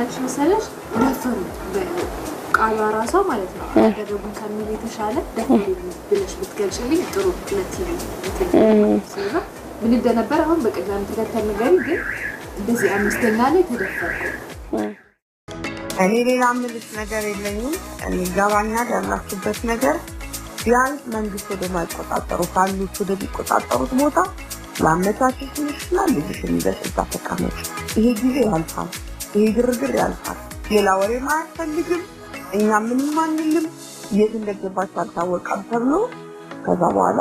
ታውቂያለሽ መሰለሽ ደፈሩ ቃሏ ራሷ ማለት ነው ያደረጉን ከሚል የተሻለ ደፈሩ ብለሽ ብትገልጪልኝ ጥሩ ለቲቪ ስለዛ ምን እንደነበር አሁን በቅድም ተከተል ነገር ግን እንደዚህ አምስተኛ ላይ ተደፈርኩ እኔ ሌላ ምልስ ነገር የለኝም እኔ ጋባኛ ያላችሁበት ነገር ቢያንስ መንግስት ወደ ማይቆጣጠሩ ካሉት ወደ ቢቆጣጠሩት ቦታ ለአመታችሁ ይችላል ልጅሽን ይደስታ ተቀመጭ ይሄ ጊዜ ያልፋል ይሄ ግርግር ያልፋል ሌላ ወሬ ማያስፈልግም እኛ ምንም አንልም የት እንደገባችሁ አልታወቀም ተብሎ ከዛ በኋላ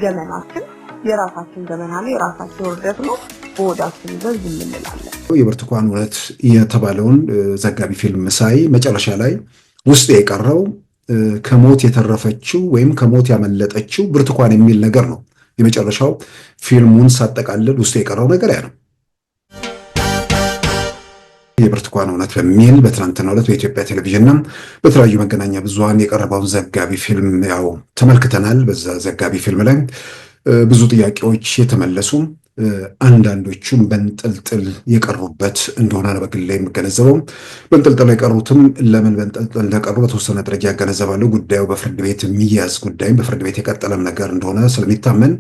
ገመናችን የራሳችን ገመና ነው የራሳችን ወርደት ነው ወዳችን በዝ እንላለን የብርቱካን እውነት የተባለውን ዘጋቢ ፊልም ሳይ መጨረሻ ላይ ውስጥ የቀረው ከሞት የተረፈችው ወይም ከሞት ያመለጠችው ብርቱካን የሚል ነገር ነው የመጨረሻው ፊልሙን ሳጠቃልል ውስጥ የቀረው ነገር ያ ነው የብርቱካን እውነት በሚል በትናንትናው ዕለት በኢትዮጵያ ቴሌቪዥንና በተለያዩ መገናኛ ብዙሃን የቀረበውን ዘጋቢ ፊልም ያው ተመልክተናል በዛ ዘጋቢ ፊልም ላይ ብዙ ጥያቄዎች የተመለሱ አንዳንዶቹም በንጥልጥል የቀሩበት እንደሆነ ነው በግሌ የምገነዘበው በንጥልጥል የቀሩትም ለምን በንጥልጥል እንደቀሩ በተወሰነ ደረጃ ያገነዘባሉ ጉዳዩ በፍርድ ቤት የሚያዝ ጉዳይ በፍርድ ቤት የቀጠለም ነገር እንደሆነ ስለሚታመን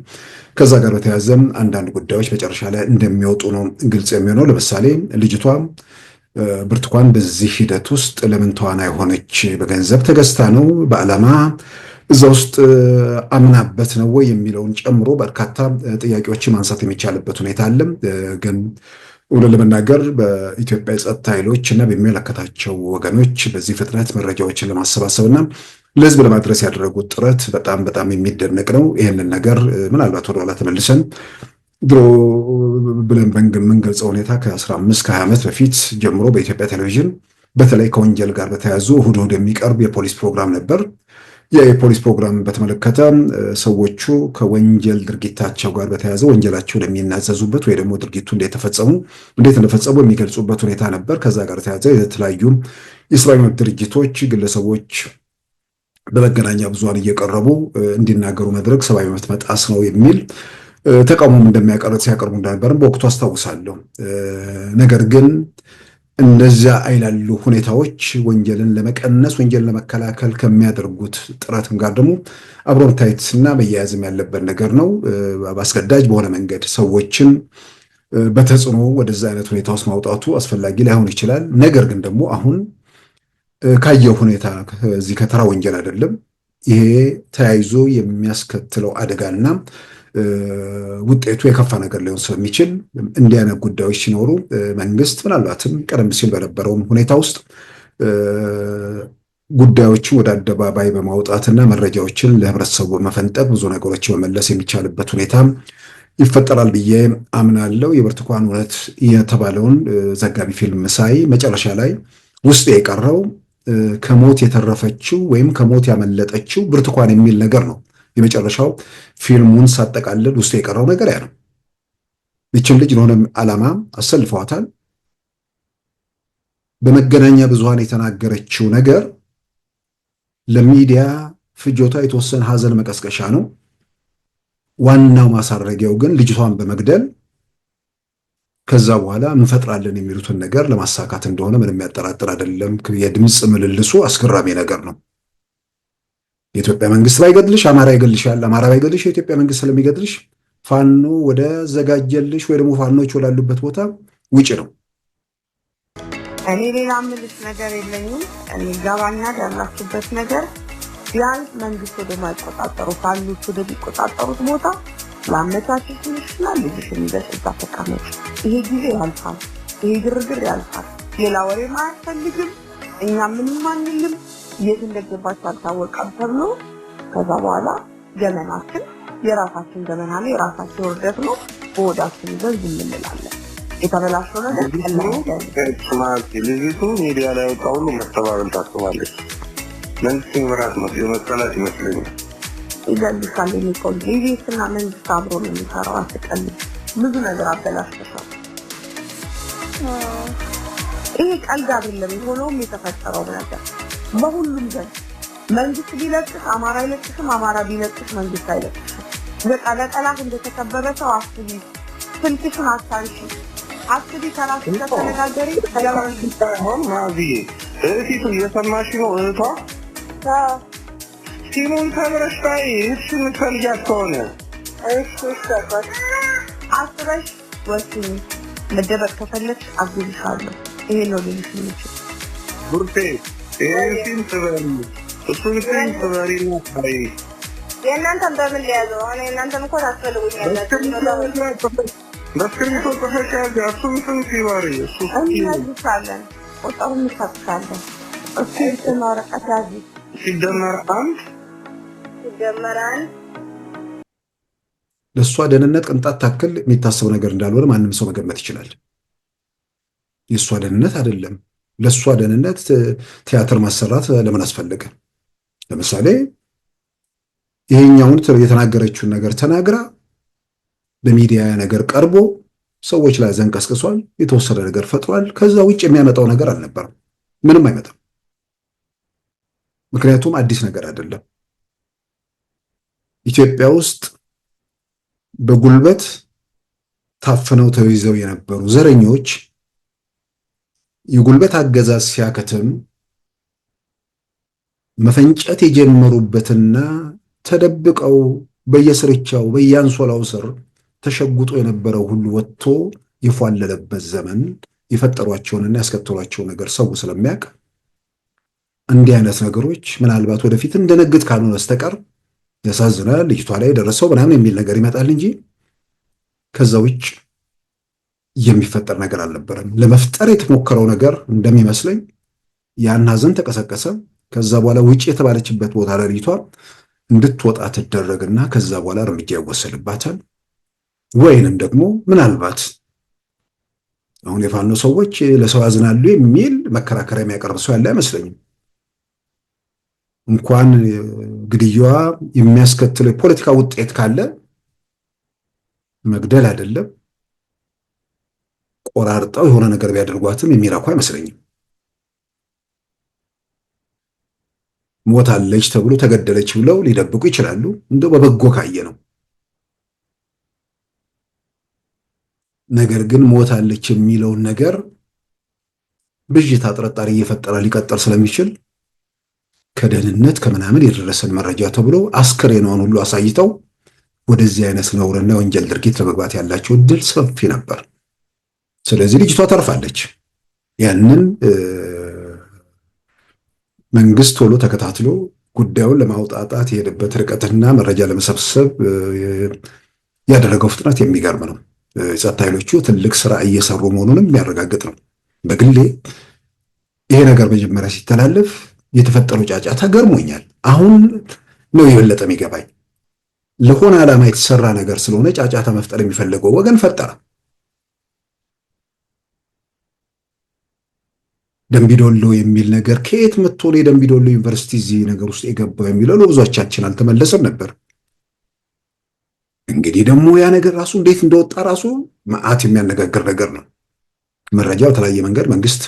ከዛ ጋር በተያያዘም አንዳንድ ጉዳዮች መጨረሻ ላይ እንደሚወጡ ነው ግልጽ የሚሆነው ለምሳሌ ልጅቷ ብርቱካን በዚህ ሂደት ውስጥ ለምን ተዋናይ ሆነች በገንዘብ ተገዝታ ነው በአላማ እዛ ውስጥ አምናበት ነው ወይ የሚለውን ጨምሮ በርካታ ጥያቄዎችን ማንሳት የሚቻልበት ሁኔታ አለ ግን ወደ ለመናገር በኢትዮጵያ የጸጥታ ኃይሎች እና በሚመለከታቸው ወገኖች በዚህ ፍጥነት መረጃዎችን ለማሰባሰብና ለህዝብ ለማድረስ ያደረጉት ጥረት በጣም የሚደነቅ ነው ይሄንን ነገር ምናልባት ወደ ኋላ ተመልሰን ድሮ ብለን በእንገልጸው ሁኔታ ከ15 ከ20 ዓመት በፊት ጀምሮ በኢትዮጵያ ቴሌቪዥን በተለይ ከወንጀል ጋር በተያያዙ እሁድ የሚቀርብ የፖሊስ ፕሮግራም ነበር የፖሊስ ፕሮግራም በተመለከተ ሰዎቹ ከወንጀል ድርጊታቸው ጋር በተያያዘ ወንጀላቸው ለሚናዘዙበት ወይ ደግሞ ድርጊቱ እንዴት እንደተፈጸሙ የሚገልጹበት ሁኔታ ነበር ከዛ ጋር ተያያዘ የተለያዩ የሰብአዊ መብት ድርጅቶች ግለሰቦች በመገናኛ ብዙሃን እየቀረቡ እንዲናገሩ መድረክ ሰብአዊ መብት መጣስ ነው የሚል ተቃውሞ ሲያቀርቡ እንደነበርም በወቅቱ አስታውሳለሁ ነገር ግን እንደዚያ አይላሉ ሁኔታዎች ወንጀልን ለመቀነስ ወንጀልን ለመከላከል ከሚያደርጉት ጥረትም ጋር ደግሞ አብሮ መታየትና መያያዝም ያለበት ነገር ነው በአስገዳጅ በሆነ መንገድ ሰዎችን በተጽዕኖ ወደዛ አይነት ሁኔታ ውስጥ ማውጣቱ አስፈላጊ ላይሆን ይችላል ነገር ግን ደግሞ አሁን ካየው ሁኔታ እዚህ ከተራ ወንጀል አይደለም ይሄ ተያይዞ የሚያስከትለው አደጋና ውጤቱ የከፋ ነገር ሊሆን ስለሚችል እንዲያነ ጉዳዮች ሲኖሩ መንግስት ምናልባትም ቀደም ሲል በነበረው ሁኔታ ውስጥ ጉዳዮችን ወደ አደባባይ በማውጣትና መረጃዎችን ለህብረተሰቡ መፈንጠቅ ብዙ ነገሮች መመለስ የሚቻልበት ሁኔታ ይፈጠራል ብዬ አምናለሁ የብርቱካን እውነት የተባለውን ዘጋቢ ፊልም ሳይ መጨረሻ ላይ ውስጥ የቀረው ከሞት የተረፈችው ወይም ከሞት ያመለጠችው ብርቱካን የሚል ነገር ነው የመጨረሻው ፊልሙን ሳጠቃልል ውስጥ የቀረው ነገር ያ ነው እቺን ልጅ ለሆነ ዓላማ አሰልፈዋታል በመገናኛ ብዙሃን የተናገረችው ነገር ለሚዲያ ፍጆታ የተወሰነ ሀዘን መቀስቀሻ ነው ዋናው ማሳረጊያው ግን ልጅቷን በመግደል ከዛ በኋላ እንፈጥራለን የሚሉትን ነገር ለማሳካት እንደሆነ ምንም ያጠራጥር አይደለም የድምጽ ምልልሱ አስገራሚ ነገር ነው የኢትዮጵያ መንግስት ባይገድልሽ አማራ ይገድልሻል አማራ ባይገድልሽ የኢትዮጵያ መንግስት ስለሚገድልሽ ፋኖ ወደ ዘጋጀልሽ ወይ ደግሞ ፋኖች ወላሉበት ቦታ ውጪ ነው እኔ ሌላ ምልስ ነገር የለኝም እኔ ጋባኛ ያላችሁበት ነገር ቢያንስ መንግስት ወደ ማይቆጣጠሩ ካሉት ወደ ቢቆጣጠሩት ቦታ ለአመታችሁ ይችላል ልጅሽን ይደስታ ተቀመጭ ይሄ ጊዜ ያልፋል ይሄ ግርግር ያልፋል ሌላ ወሬ ማያስፈልግም እኛ ምንም አንልም የት እንደገባችሁ አልታወቀም ተብሎ ከዛ በኋላ ገመናችን የራሳችን ገመና ነው የራሳችን ወርደት ነው ወዳችን በዝ እንላለን የተበላሸው ነገር ስማት ልጅቱ ሚዲያ ላይ ወጣው ሁሉ መስተባበል ታስባለች መንግስት ምራት ነው የመሰላት ይመስለኛል ይገልጻል የሚቆል ጊዜና መንግስት አብሮ ነው የሚሰራው አስቀል ብዙ ነገር አበላሽቷል ይሄ ቀልድ አይደለም የሆነው የተፈጠረው ነገር በሁሉም ዘንድ መንግስት ቢለቅስ አማራ ይለቅስም አማራ ቢለቅስ መንግስት አይለቅስም በቃ ለጠላት እንደተከበበ ሰው አስቢ ስልክሽን አታንሺ አስቢ ከራሱ ተነጋገሪ አሁን ማዚ እህቲቱ እየሰማሽ ነው እህቷ ሲሙን ተምረሽ ታይ እሺ የምትፈልጊያት ከሆነ እሺ አስበሽ ወስኝ መደበቅ ከፈለግሽ አግዝሻለሁ። ይሄ ነው ልልሽ የምችል ቡርቴ ይሄን ትበሪ እሱን ትበሪ ነው ታይ የእናንተን በምን ሊያዘው አሁን የእናንተን እኮ ታስፈልጉኛላችሁ። በስክሪፕቶ ተፈካጅ እሱን ትበሪ እሱ እንያዝሻለን ቁጥሩን እንሰጥሻለን። እሱ የተማረቀት ያዚ ሲደመር አንድ ለእሷ ደህንነት ቅንጣት ታክል የሚታሰብ ነገር እንዳልሆነ ማንም ሰው መገመት ይችላል። የእሷ ደህንነት አይደለም። ለእሷ ደህንነት ቲያትር ማሰራት ለምን አስፈለገ? ለምሳሌ ይሄኛውን የተናገረችውን ነገር ተናግራ በሚዲያ ነገር ቀርቦ ሰዎች ላይ ዘንቀስቅሷል፣ የተወሰነ ነገር ፈጥሯል። ከዛ ውጭ የሚያመጣው ነገር አልነበረም፣ ምንም አይመጣም። ምክንያቱም አዲስ ነገር አይደለም። ኢትዮጵያ ውስጥ በጉልበት ታፍነው ተይዘው የነበሩ ዘረኞች የጉልበት አገዛዝ ሲያከትም መፈንጨት የጀመሩበትና ተደብቀው በየስርቻው በያንሶላው ስር ተሸጉጦ የነበረው ሁሉ ወጥቶ የፏለለበት ዘመን የፈጠሯቸውንና ያስከተሏቸው ነገር ሰው ስለሚያውቅ እንዲህ አይነት ነገሮች ምናልባት ወደፊት እንደነግጥ ካልሆነ በስተቀር ያሳዝናል፣ ልጅቷ ላይ ደረሰው ምናምን የሚል ነገር ይመጣል እንጂ ከዛ ውጭ የሚፈጠር ነገር አልነበረም። ለመፍጠር የተሞከረው ነገር እንደሚመስለኝ ያን ሀዘን ተቀሰቀሰ። ከዛ በኋላ ውጭ የተባለችበት ቦታ ላይ ልጅቷ እንድትወጣ ትደረግና ከዛ በኋላ እርምጃ ይወሰድባታል። ወይንም ደግሞ ምናልባት አሁን የፋኖ ሰዎች ለሰው ያዝናሉ የሚል መከራከሪያ የሚያቀርብ ሰው ያለ አይመስለኝም። እንኳን ግድያዋ የሚያስከትለው የፖለቲካ ውጤት ካለ መግደል አይደለም ቆራርጠው የሆነ ነገር ቢያደርጓትም የሚራኩ አይመስለኝም። ሞታለች ተብሎ ተገደለች ብለው ሊደብቁ ይችላሉ፣ እንደው በበጎ ካየ ነው። ነገር ግን ሞታለች የሚለውን ነገር ብዥታ ጥርጣሬ እየፈጠረ ሊቀጥል ስለሚችል ከደህንነት ከምናምን የደረሰን መረጃ ተብሎ አስክሬኗን ሁሉ አሳይተው ወደዚህ አይነት ነውርና ወንጀል ድርጊት ለመግባት ያላቸው እድል ሰፊ ነበር። ስለዚህ ልጅቷ ተርፋለች። ያንን መንግስት ቶሎ ተከታትሎ ጉዳዩን ለማውጣጣት የሄደበት ርቀትና መረጃ ለመሰብሰብ ያደረገው ፍጥነት የሚገርም ነው። የጸጥታ ኃይሎቹ ትልቅ ስራ እየሰሩ መሆኑንም የሚያረጋግጥ ነው። በግሌ ይሄ ነገር መጀመሪያ ሲተላለፍ የተፈጠረው ጫጫታ ገርሞኛል። አሁን ነው የበለጠ የሚገባኝ። ለሆነ ዓላማ የተሰራ ነገር ስለሆነ ጫጫታ መፍጠር የሚፈልገው ወገን ፈጠረ። ደምቢዶሎ የሚል ነገር ከየት መጥቶ ነው የደምቢዶሎ ዩኒቨርሲቲ እዚህ ነገር ውስጥ የገባው የሚለው ለብዙዎቻችን አልተመለሰም ነበር። እንግዲህ ደግሞ ያ ነገር ራሱ እንዴት እንደወጣ ራሱ መዓት የሚያነጋግር ነገር ነው። መረጃው በተለያየ መንገድ መንግስት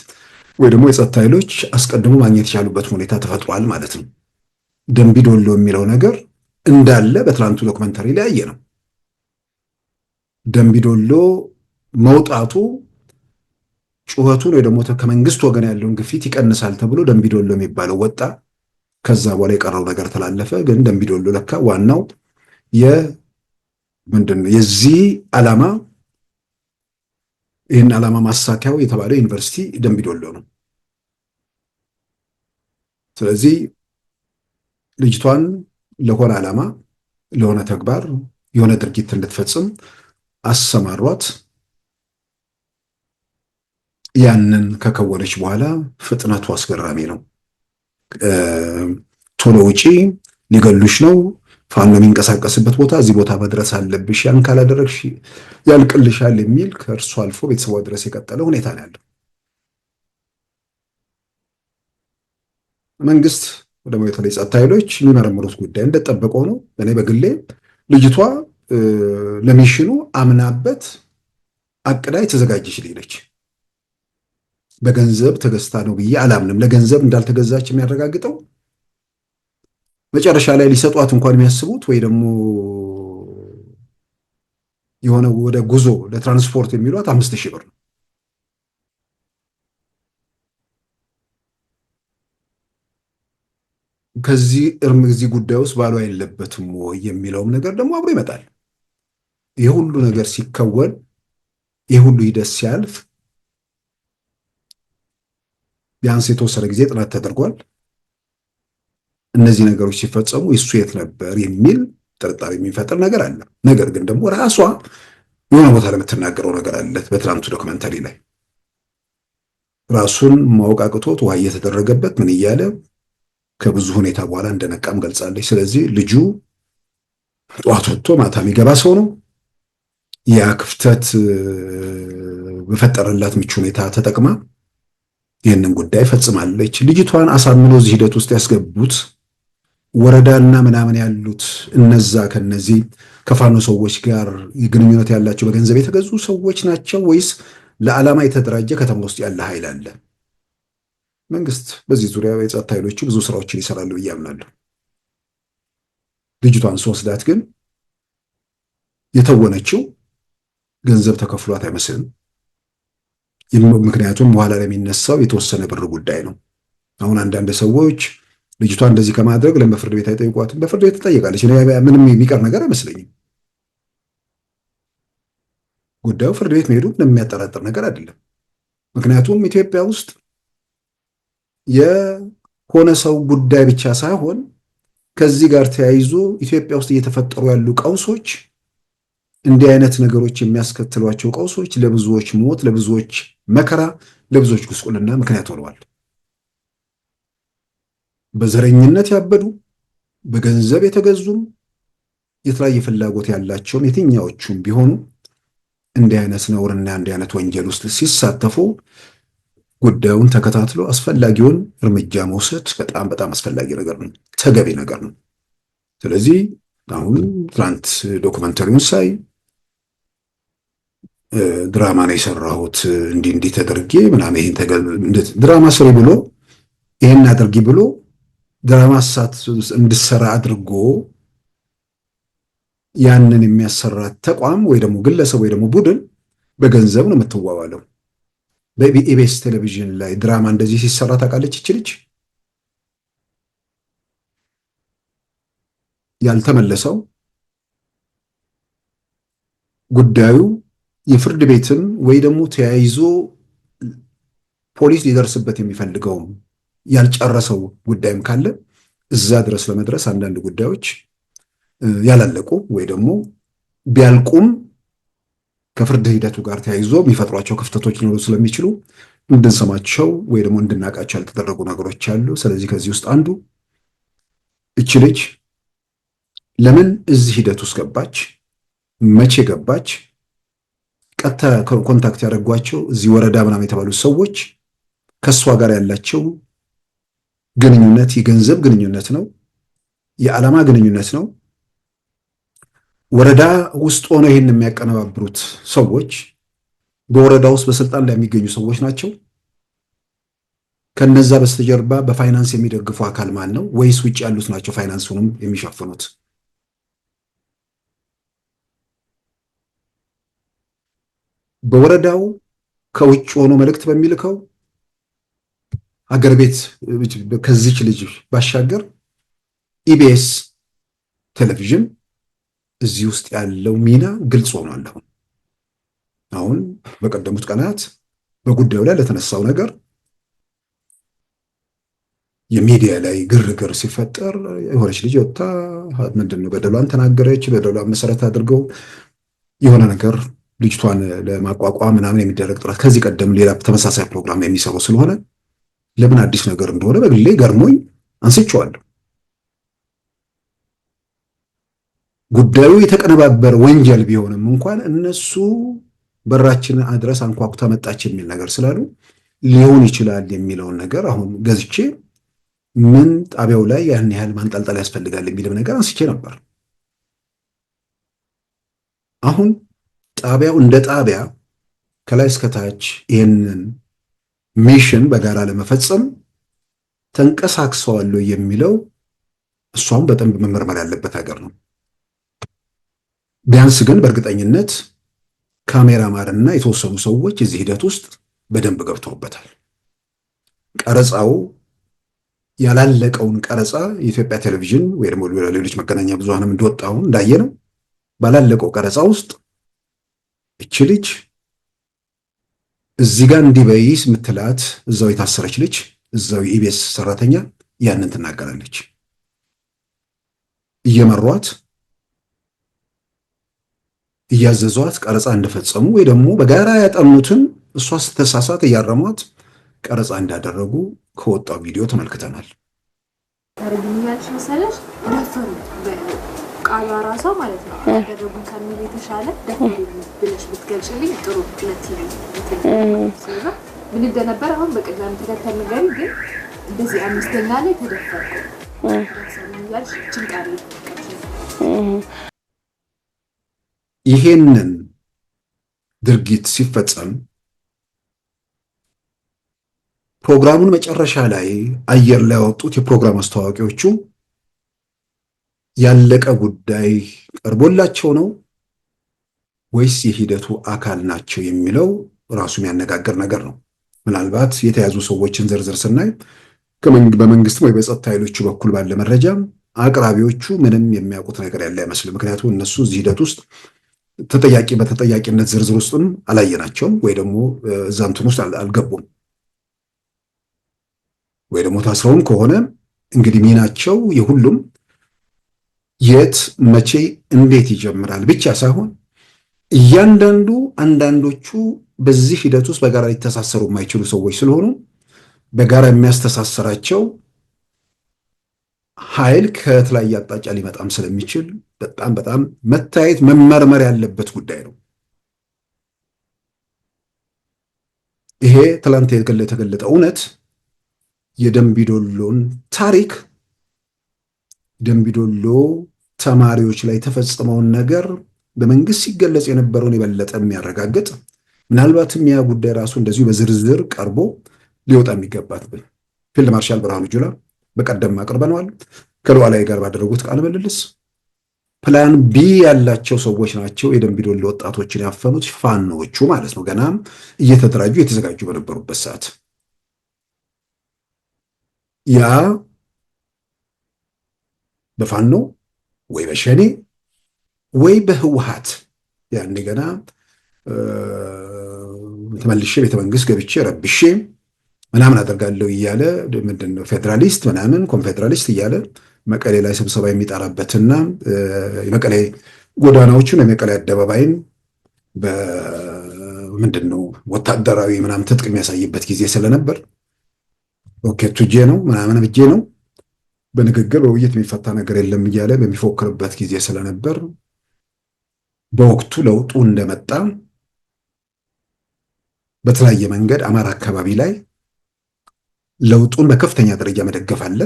ወይ ደግሞ የጸጥታ ኃይሎች አስቀድሞ ማግኘት የቻሉበት ሁኔታ ተፈጥሯል ማለት ነው። ደምቢዶሎ የሚለው ነገር እንዳለ በትላንቱ ዶክመንተሪ ላይ ያየ ነው። ደምቢዶሎ መውጣቱ ጩኸቱን ወይ ደግሞ ከመንግስት ወገን ያለውን ግፊት ይቀንሳል ተብሎ ደምቢዶሎ የሚባለው ወጣ። ከዛ በኋላ የቀረው ነገር ተላለፈ። ግን ደምቢዶሎ ለካ ዋናው ምንድነው የዚህ ዓላማ ይህን ዓላማ ማሳካያው የተባለው ዩኒቨርሲቲ ደምቢዶሎ ነው። ስለዚህ ልጅቷን ለሆነ ዓላማ ለሆነ ተግባር የሆነ ድርጊት እንድትፈጽም አሰማሯት። ያንን ከከወነች በኋላ ፍጥነቱ አስገራሚ ነው። ቶሎ ውጪ፣ ሊገሉሽ ነው፣ ፋኖ የሚንቀሳቀስበት ቦታ እዚህ ቦታ መድረስ አለብሽ፣ ያን ካላደረግሽ ያልቅልሻል የሚል ከእርሱ አልፎ ቤተሰቧ ድረስ የቀጠለ ሁኔታ ነው ያለው። መንግስት ደግሞ የተለይ ጸጥታ ኃይሎች የሚመረምሩት ጉዳይ እንደጠበቀው ነው። እኔ በግሌ ልጅቷ ለሚሽኑ አምናበት አቅዳ የተዘጋጀች ልጅ ነች። በገንዘብ ተገዝታ ነው ብዬ አላምንም። ለገንዘብ እንዳልተገዛች የሚያረጋግጠው መጨረሻ ላይ ሊሰጧት እንኳን የሚያስቡት ወይ ደግሞ የሆነ ወደ ጉዞ ለትራንስፖርት የሚሏት 5,000 ብር ነው። ከዚህ ጉዳይ ውስጥ ባሉ አይለበትም ወይ የሚለውም ነገር ደግሞ አብሮ ይመጣል። ይህ ሁሉ ነገር ሲከወን ይህ ሁሉ ሂደት ሲያልፍ ቢያንስ የተወሰነ ጊዜ ጥናት ተደርጓል። እነዚህ ነገሮች ሲፈጸሙ እሱ የት ነበር የሚል ጥርጣሬ የሚፈጥር ነገር አለ። ነገር ግን ደግሞ ራሷ የሆነ ቦታ ለምትናገረው ነገር አለ። በትናንቱ ዶክመንተሪ ላይ ራሱን ማወቅ አቅቶት ውሃ እየተደረገበት ምን እያለ ከብዙ ሁኔታ በኋላ እንደነቃም ገልጻለች። ስለዚህ ልጁ ጠዋት ወጥቶ ማታ የሚገባ ሰው ነው። ያ ክፍተት በፈጠረላት ምቹ ሁኔታ ተጠቅማ ይህንን ጉዳይ ፈጽማለች። ልጅቷን አሳምኖ እዚህ ሂደት ውስጥ ያስገቡት ወረዳና ምናምን ያሉት እነዛ ከነዚህ ከፋኖ ሰዎች ጋር ግንኙነት ያላቸው በገንዘብ የተገዙ ሰዎች ናቸው ወይስ ለዓላማ የተደራጀ ከተማ ውስጥ ያለ ኃይል አለ? መንግስት በዚህ ዙሪያ የጸጥታ ኃይሎቹ ብዙ ስራዎችን ይሰራሉ ብዬ አምናለሁ። ልጅቷን ስወስዳት ግን የተወነችው ገንዘብ ተከፍሏት አይመስልም። ምክንያቱም በኋላ ላይ የሚነሳው የተወሰነ ብር ጉዳይ ነው። አሁን አንዳንድ ሰዎች ልጅቷ እንደዚህ ከማድረግ ለምን በፍርድ ቤት አይጠይቋትም? በፍርድ ቤት ትጠይቃለች። ምንም የሚቀር ነገር አይመስለኝም። ጉዳዩ ፍርድ ቤት መሄዱ ምንም የሚያጠራጥር ነገር አይደለም። ምክንያቱም ኢትዮጵያ ውስጥ የሆነ ሰው ጉዳይ ብቻ ሳይሆን ከዚህ ጋር ተያይዞ ኢትዮጵያ ውስጥ እየተፈጠሩ ያሉ ቀውሶች፣ እንዲህ አይነት ነገሮች የሚያስከትሏቸው ቀውሶች ለብዙዎች ሞት፣ ለብዙዎች መከራ፣ ለብዙዎች ጉስቁልና ምክንያት ሆነዋል። በዘረኝነት ያበዱ፣ በገንዘብ የተገዙም፣ የተለያየ ፍላጎት ያላቸውም የትኛዎቹም ቢሆኑ እንዲህ አይነት ነውርና እንዲህ አይነት ወንጀል ውስጥ ሲሳተፉ ጉዳዩን ተከታትሎ አስፈላጊውን እርምጃ መውሰድ በጣም በጣም አስፈላጊ ነገር ነው፣ ተገቢ ነገር ነው። ስለዚህ አሁን ትናንት ዶክመንተሪውን ሳይ ድራማ ነው የሰራሁት እንዲህ ተደርጌ ምናምን ይሄን ድራማ ስሪ ብሎ ይሄን አድርጊ ብሎ ድራማ እንድሰራ አድርጎ ያንን የሚያሰራት ተቋም ወይ ደግሞ ግለሰብ ወይ ደግሞ ቡድን በገንዘብ ነው የምትዋዋለው። በኢቢኤስ ቴሌቪዥን ላይ ድራማ እንደዚህ ሲሰራ ታውቃለች ይች ልጅ? ያልተመለሰው ጉዳዩ የፍርድ ቤትን ወይ ደግሞ ተያይዞ ፖሊስ ሊደርስበት የሚፈልገውም ያልጨረሰው ጉዳይም ካለ እዛ ድረስ ለመድረስ አንዳንድ ጉዳዮች ያላለቁ ወይ ደግሞ ቢያልቁም ከፍርድ ሂደቱ ጋር ተያይዞ የሚፈጥሯቸው ክፍተቶች ሊኖሩ ስለሚችሉ እንድንሰማቸው ወይ ደግሞ እንድናቃቸው ያልተደረጉ ነገሮች አሉ። ስለዚህ ከዚህ ውስጥ አንዱ እች ልጅ ለምን እዚህ ሂደት ውስጥ ገባች? መቼ ገባች? ቀጥታ ኮንታክት ያደረጓቸው እዚህ ወረዳ ምናምን የተባሉ ሰዎች ከእሷ ጋር ያላቸው ግንኙነት የገንዘብ ግንኙነት ነው? የዓላማ ግንኙነት ነው? ወረዳ ውስጥ ሆነው ይህን የሚያቀነባብሩት ሰዎች በወረዳ ውስጥ በስልጣን ላይ የሚገኙ ሰዎች ናቸው? ከነዛ በስተጀርባ በፋይናንስ የሚደግፉ አካል ማን ነው? ወይስ ውጭ ያሉት ናቸው ፋይናንሱንም የሚሸፍኑት? በወረዳው ከውጭ ሆኖ መልእክት በሚልከው አገር ቤት ከዚች ልጅ ባሻገር ኢቢኤስ ቴሌቪዥን እዚህ ውስጥ ያለው ሚና ግልጽ ሆኗል። አሁን በቀደሙት ቀናት በጉዳዩ ላይ ለተነሳው ነገር የሚዲያ ላይ ግርግር ሲፈጠር የሆነች ልጅ ወጣ ምንድነው በደሏን ተናገረች። በደሏን መሰረት አድርገው የሆነ ነገር ልጅቷን ለማቋቋም ምናምን የሚደረግ ጥረት ከዚህ ቀደም ሌላ ተመሳሳይ ፕሮግራም የሚሰሩ ስለሆነ ለምን አዲስ ነገር እንደሆነ በግሌ ገርሞኝ አንስቼዋለሁ። ጉዳዩ የተቀነባበረ ወንጀል ቢሆንም እንኳን እነሱ በራችንን አድረስ አንኳኩታ መጣች የሚል ነገር ስላሉ ሊሆን ይችላል የሚለውን ነገር አሁን ገዝቼ ምን ጣቢያው ላይ ያን ያህል ማንጠልጠል ያስፈልጋል የሚልም ነገር አንስቼ ነበር። አሁን ጣቢያው እንደ ጣቢያ ከላይ እስከታች ይህንን ሚሽን በጋራ ለመፈጸም ተንቀሳቅሰዋል የሚለው እሷም በደንብ መመርመር ያለበት ሀገር ነው። ቢያንስ ግን በእርግጠኝነት ካሜራማንና የተወሰኑ ሰዎች እዚህ ሂደት ውስጥ በደንብ ገብተውበታል። ቀረጻው ያላለቀውን ቀረጻ የኢትዮጵያ ቴሌቪዥን ወይ ደግሞ ሌሎች መገናኛ ብዙሃንም እንደወጣው እንዳየነው ባላለቀው ቀረጻ ውስጥ እቺ ልጅ እዚህ ጋር እንዲበይስ ምትላት እዛው የታሰረች ልጅ እዛው የኢቢኤስ ሰራተኛ ያንን ትናገራለች። እየመሯት እያዘዟት ቀረጻ እንደፈጸሙ ወይ ደግሞ በጋራ ያጠኑትን እሷ ስትሳሳት እያረሟት ቀረጻ እንዳደረጉ ከወጣው ቪዲዮ ተመልክተናል። ታርጉኛልሽ መሰለሽ ደፈሩ ቃሏ ራሷ ማለት ነው ያደረጉን ከሚል የተሻለ ደፈሩ ብለሽ ብትገልጪልኝ ጥሩ ለቲቪ ስለዛ ምን እንደነበር አሁን በቅድም ተከተል ነገር ግን እንደዚህ አምስተኛ ላይ ተደፈርኩ ያልሽ ጭንቃሪ ይሄንን ድርጊት ሲፈጸም ፕሮግራሙን መጨረሻ ላይ አየር ላይ ያወጡት የፕሮግራም አስተዋዋቂዎቹ ያለቀ ጉዳይ ቀርቦላቸው ነው ወይስ የሂደቱ አካል ናቸው የሚለው ራሱ የሚያነጋግር ነገር ነው። ምናልባት የተያዙ ሰዎችን ዝርዝር ስናይ በመንግስት ወይ በጸጥታ ኃይሎቹ በኩል ባለ መረጃ አቅራቢዎቹ ምንም የሚያውቁት ነገር ያለ አይመስልም። ምክንያቱም እነሱ እዚህ ሂደት ውስጥ በተጠያቂነት ዝርዝር ውስጥም አላየናቸውም ወይ ደግሞ እዛ እንትን ውስጥ አልገቡም ወይ ደግሞ ታስረውም ከሆነ እንግዲህ ሚናቸው የሁሉም የት መቼ እንዴት ይጀምራል ብቻ ሳይሆን እያንዳንዱ አንዳንዶቹ በዚህ ሂደት ውስጥ በጋራ ሊተሳሰሩ የማይችሉ ሰዎች ስለሆኑ በጋራ የሚያስተሳሰራቸው ኃይል ከተለያየ አቅጣጫ ሊመጣም ስለሚችል በጣም መታየት መመርመር ያለበት ጉዳይ ነው። ይሄ ትላንት የተገለጠ እውነት የደምቢዶሎን ታሪክ ደምቢዶሎ ተማሪዎች ላይ የተፈጸመውን ነገር በመንግስት ሲገለጽ የነበረውን የበለጠ የሚያረጋግጥ ምናልባትም ያ ጉዳይ ራሱ እንደዚሁ በዝርዝር ቀርቦ ሊወጣ የሚገባትብን ፊልድ ማርሻል ብርሃኑ ጁላ በቀደም አቅርበነዋል። ከሉዓላዊ ጋር ባደረጉት ቃለ ምልልስ ፕላን ቢ ያላቸው ሰዎች ናቸው የደምቢዶሎ ወጣቶችን ያፈኑት ፋኖቹ ማለት ነው። ገና እየተደራጁ የተዘጋጁ በነበሩበት ሰዓት ያ በፋኖ ወይ በሸኔ ወይ በህወሓት ያኔ ገና ተመልሼ ቤተመንግስት ገብቼ ረብሼ ምናምን አደርጋለሁ እያለ ምንድነው ፌደራሊስት ምናምን ኮንፌደራሊስት እያለ መቀሌ ላይ ስብሰባ የሚጠራበትና የመቀሌ ጎዳናዎችን የመቀሌ አደባባይን በምንድነው ወታደራዊ ምናምን ትጥቅ የሚያሳይበት ጊዜ ስለነበር ሮኬቱ እጄ ነው ምናምን ብጄ ነው በንግግር በውይይት የሚፈታ ነገር የለም እያለ በሚፎክርበት ጊዜ ስለነበር በወቅቱ ለውጡ እንደመጣ በተለያየ መንገድ አማራ አካባቢ ላይ ለውጡን በከፍተኛ ደረጃ መደገፍ አለ።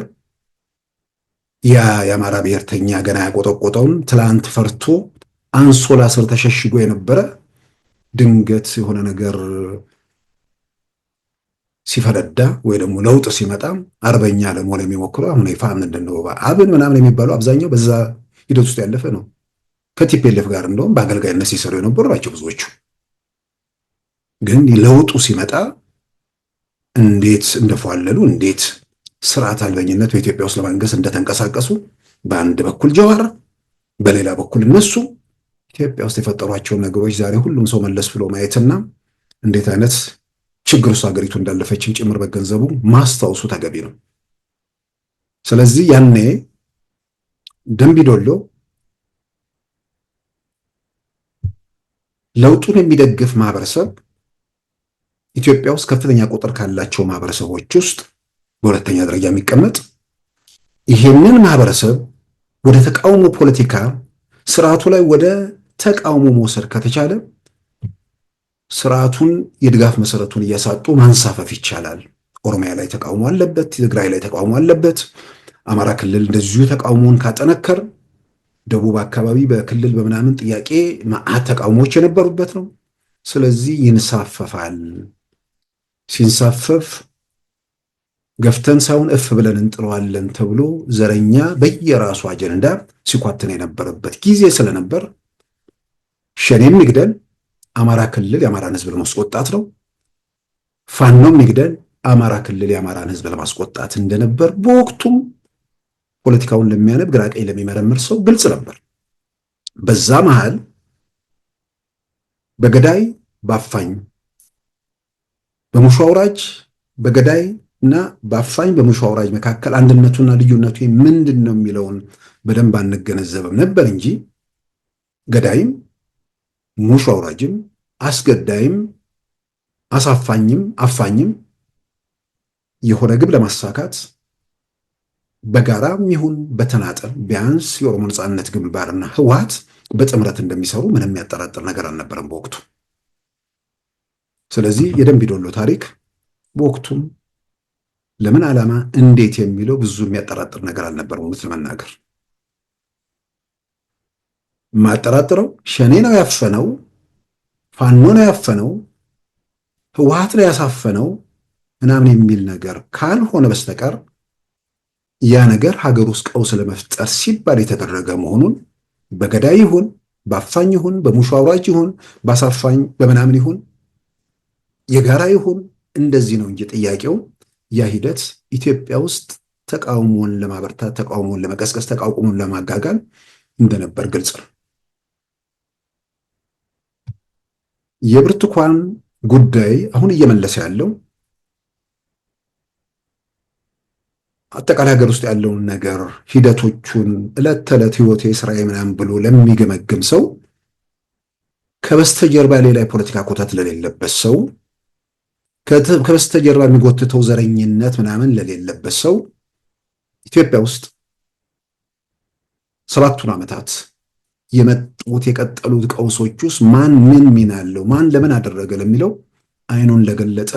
ያ የአማራ ብሔርተኛ ገና ያቆጠቆጠውን ትላንት ፈርቶ አንሶላ ስር ተሸሽጎ የነበረ ድንገት የሆነ ነገር ሲፈለዳ ወይ ደግሞ ለውጥ ሲመጣ አርበኛ ለመሆን የሚሞክረው አሁን ይፋ ምንድነው አብን ምናምን የሚባለው አብዛኛው በዛ ሂደት ውስጥ ያለፈ ነው። ከቲፒኤልኤፍ ጋር እንደውም በአገልጋይነት ሲሰሩ የነበሩ ናቸው ብዙዎቹ። ግን ለውጡ ሲመጣ እንዴት እንደፏለሉ እንዴት ስርዓት አልበኝነት በኢትዮጵያ ውስጥ ለማንገስ እንደተንቀሳቀሱ በአንድ በኩል ጀዋር በሌላ በኩል እነሱ ኢትዮጵያ ውስጥ የፈጠሯቸውን ነገሮች ዛሬ ሁሉም ሰው መለስ ብሎ ማየትና እንዴት አይነት ችግር ውስጥ ሀገሪቱ እንዳለፈችም ጭምር መገንዘቡ ማስታወሱ ተገቢ ነው። ስለዚህ ያኔ ደምቢዶሎ ለውጡን የሚደግፍ ማህበረሰብ ኢትዮጵያ ውስጥ ከፍተኛ ቁጥር ካላቸው ማህበረሰቦች ውስጥ በሁለተኛ ደረጃ የሚቀመጥ ይሄንን ማህበረሰብ ወደ ተቃውሞ ፖለቲካ ስርዓቱ ላይ ወደ ተቃውሞ መውሰድ ከተቻለ ስርዓቱን የድጋፍ መሰረቱን እያሳጡ ማንሳፈፍ ይቻላል። ኦሮሚያ ላይ ተቃውሞ አለበት፣ ትግራይ ላይ ተቃውሞ አለበት፣ አማራ ክልል እንደዚሁ ተቃውሞን ካጠነከር፣ ደቡብ አካባቢ በክልል በምናምን ጥያቄ ማአት ተቃውሞች የነበሩበት ነው። ስለዚህ ይንሳፈፋል። ሲንሳፈፍ ገፍተን ሳይሆን እፍ ብለን እንጥለዋለን ተብሎ ዘረኛ በየራሱ አጀንዳ ሲኳትን የነበረበት ጊዜ ስለነበር ሸኔም ይግደል አማራ ክልል የአማራን ህዝብ ለማስወጣት ነው፣ ፋኖም ይግደል አማራ ክልል የአማራን ህዝብ ለማስቆጣት እንደነበር በወቅቱም ፖለቲካውን ለሚያነብ ግራ ቀኝ ለሚመረምር ሰው ግልጽ ነበር። በዛ መሃል በገዳይ በአፋኝ በሙሾ አውራጅ በገዳይ እና በአፋኝ በሙሾ አውራጅ መካከል አንድነቱና ልዩነቱ ምንድን ነው የሚለውን በደንብ አንገነዘብም ነበር እንጂ ገዳይም ሙሾ አውራጅም አስገዳይም አሳፋኝም አፋኝም የሆነ ግብ ለማሳካት በጋራም ይሁን በተናጠል ቢያንስ የኦሮሞ ነጻነት ግንባርና ህወሓት በጥምረት እንደሚሰሩ ምንም የሚያጠራጥር ነገር አልነበረም በወቅቱ። ስለዚህ የደምቢ ዶሎ ታሪክ በወቅቱም ለምን ዓላማ እንዴት የሚለው ብዙ የሚያጠራጥር ነገር አልነበረም። እውነት ለመናገር ማጠራጥረው ሸኔ ነው ያፈነው፣ ፋኖ ነው ያፈነው፣ ህወሓት ነው ያሳፈነው ምናምን የሚል ነገር ካልሆነ በስተቀር ያ ነገር ሀገር ውስጥ ቀውስ ለመፍጠር ሲባል የተደረገ መሆኑን በገዳይ ይሁን በአፋኝ ይሁን በሙሾ አውራጅ ይሁን በአሳፋኝ በምናምን ይሁን የጋራ ይሁን እንደዚህ ነው እንጂ ጥያቄው ያ ሂደት ኢትዮጵያ ውስጥ ተቃውሞን ለማበርታት ተቃውሞን ለመቀስቀስ ተቃውሞን ለማጋጋል እንደነበር ግልጽ ነው። የብርቱካን ጉዳይ አሁን እየመለሰ ያለው አጠቃላይ ሀገር ውስጥ ያለውን ነገር ሂደቶቹን ዕለት ተዕለት ህይወቴ ስራዬ ምናምን ብሎ ለሚገመግም ሰው ከበስተጀርባ ሌላ የፖለቲካ ኮተት ለሌለበት ሰው ከበስተጀርባ የሚጎትተው ዘረኝነት ምናምን ለሌለበት ሰው ኢትዮጵያ ውስጥ 7 ዓመታት የመጡት የቀጠሉት ቀውሶች ውስጥ ማን ምን ሚና አለው ማን ለምን አደረገ ለሚለው አይኑን ለገለጠ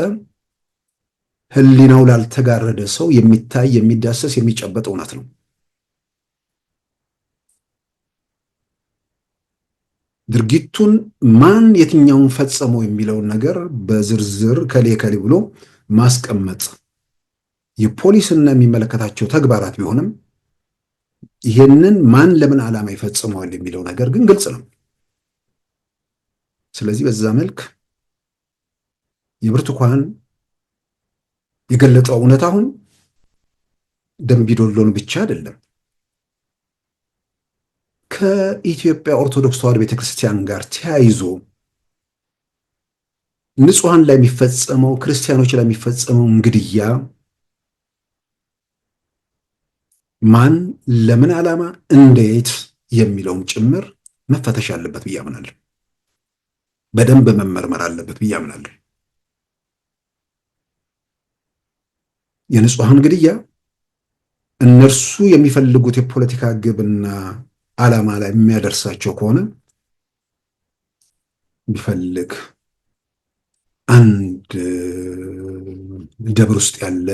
ህሊናው ላልተጋረደ ሰው የሚታይ የሚዳሰስ የሚጨበጥ እውነት ነው። ድርጊቱን ማን የትኛውን ፈጸመው የሚለውን ነገር በዝርዝር ከሌ ብሎ ማስቀመጥ የፖሊስና የሚመለከታቸው ተግባራት ቢሆንም ይሄንን ማን ለምን ዓላማ ይፈጽመዋል የሚለው ነገር ግን ግልጽ ነው። ስለዚህ በዛ መልክ የብርቱካን የገለጠው እውነት አሁን ደምቢ ዶሎን ብቻ አይደለም፣ ከኢትዮጵያ ኦርቶዶክስ ተዋሕዶ ቤተክርስቲያን ጋር ተያይዞ ንጹሃን ላይ የሚፈጸመው ክርስቲያኖች ላይ የሚፈጸመው ግድያ ማን ለምን ዓላማ እንዴት የሚለውም ጭምር መፈተሽ አለበት ብዬ አምናለሁ። በደንብ መመርመር አለበት ብዬ አምናለሁ። የንጹሃን ግድያ እነርሱ የሚፈልጉት የፖለቲካ ግብና ዓላማ ላይ የሚያደርሳቸው ከሆነ ቢፈልግ አንድ ደብር ውስጥ ያለ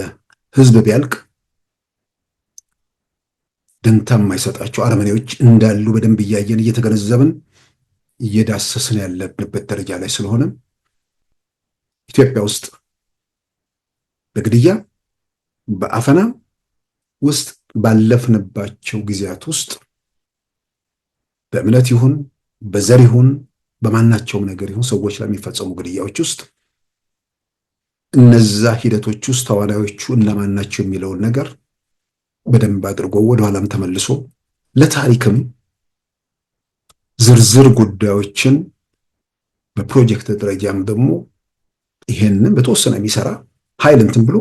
ህዝብ ቢያልቅ ደንታ የማይሰጣቸው አረመኔዎች እንዳሉ በደንብ እያየን እየተገነዘብን እየዳሰስን ያለብንበት ደረጃ ላይ ስለሆነ ኢትዮጵያ ውስጥ በግድያ በአፈና ውስጥ ባለፍንባቸው ጊዜያት ውስጥ በእምነት ይሁን በዘር ይሁን በማናቸውም ነገር ይሁን ሰዎች ላይ የሚፈጸሙ ግድያዎች ውስጥ እነዛ ሂደቶች ውስጥ ተዋናዮቹ እነማን ናቸው የሚለውን ነገር በደንብ አድርጎ ወደኋላም ተመልሶ ለታሪክም ዝርዝር ጉዳዮችን በፕሮጀክት ደረጃም ደግሞ ይሄንን በተወሰነ የሚሰራ ኃይል እንትን ብሎ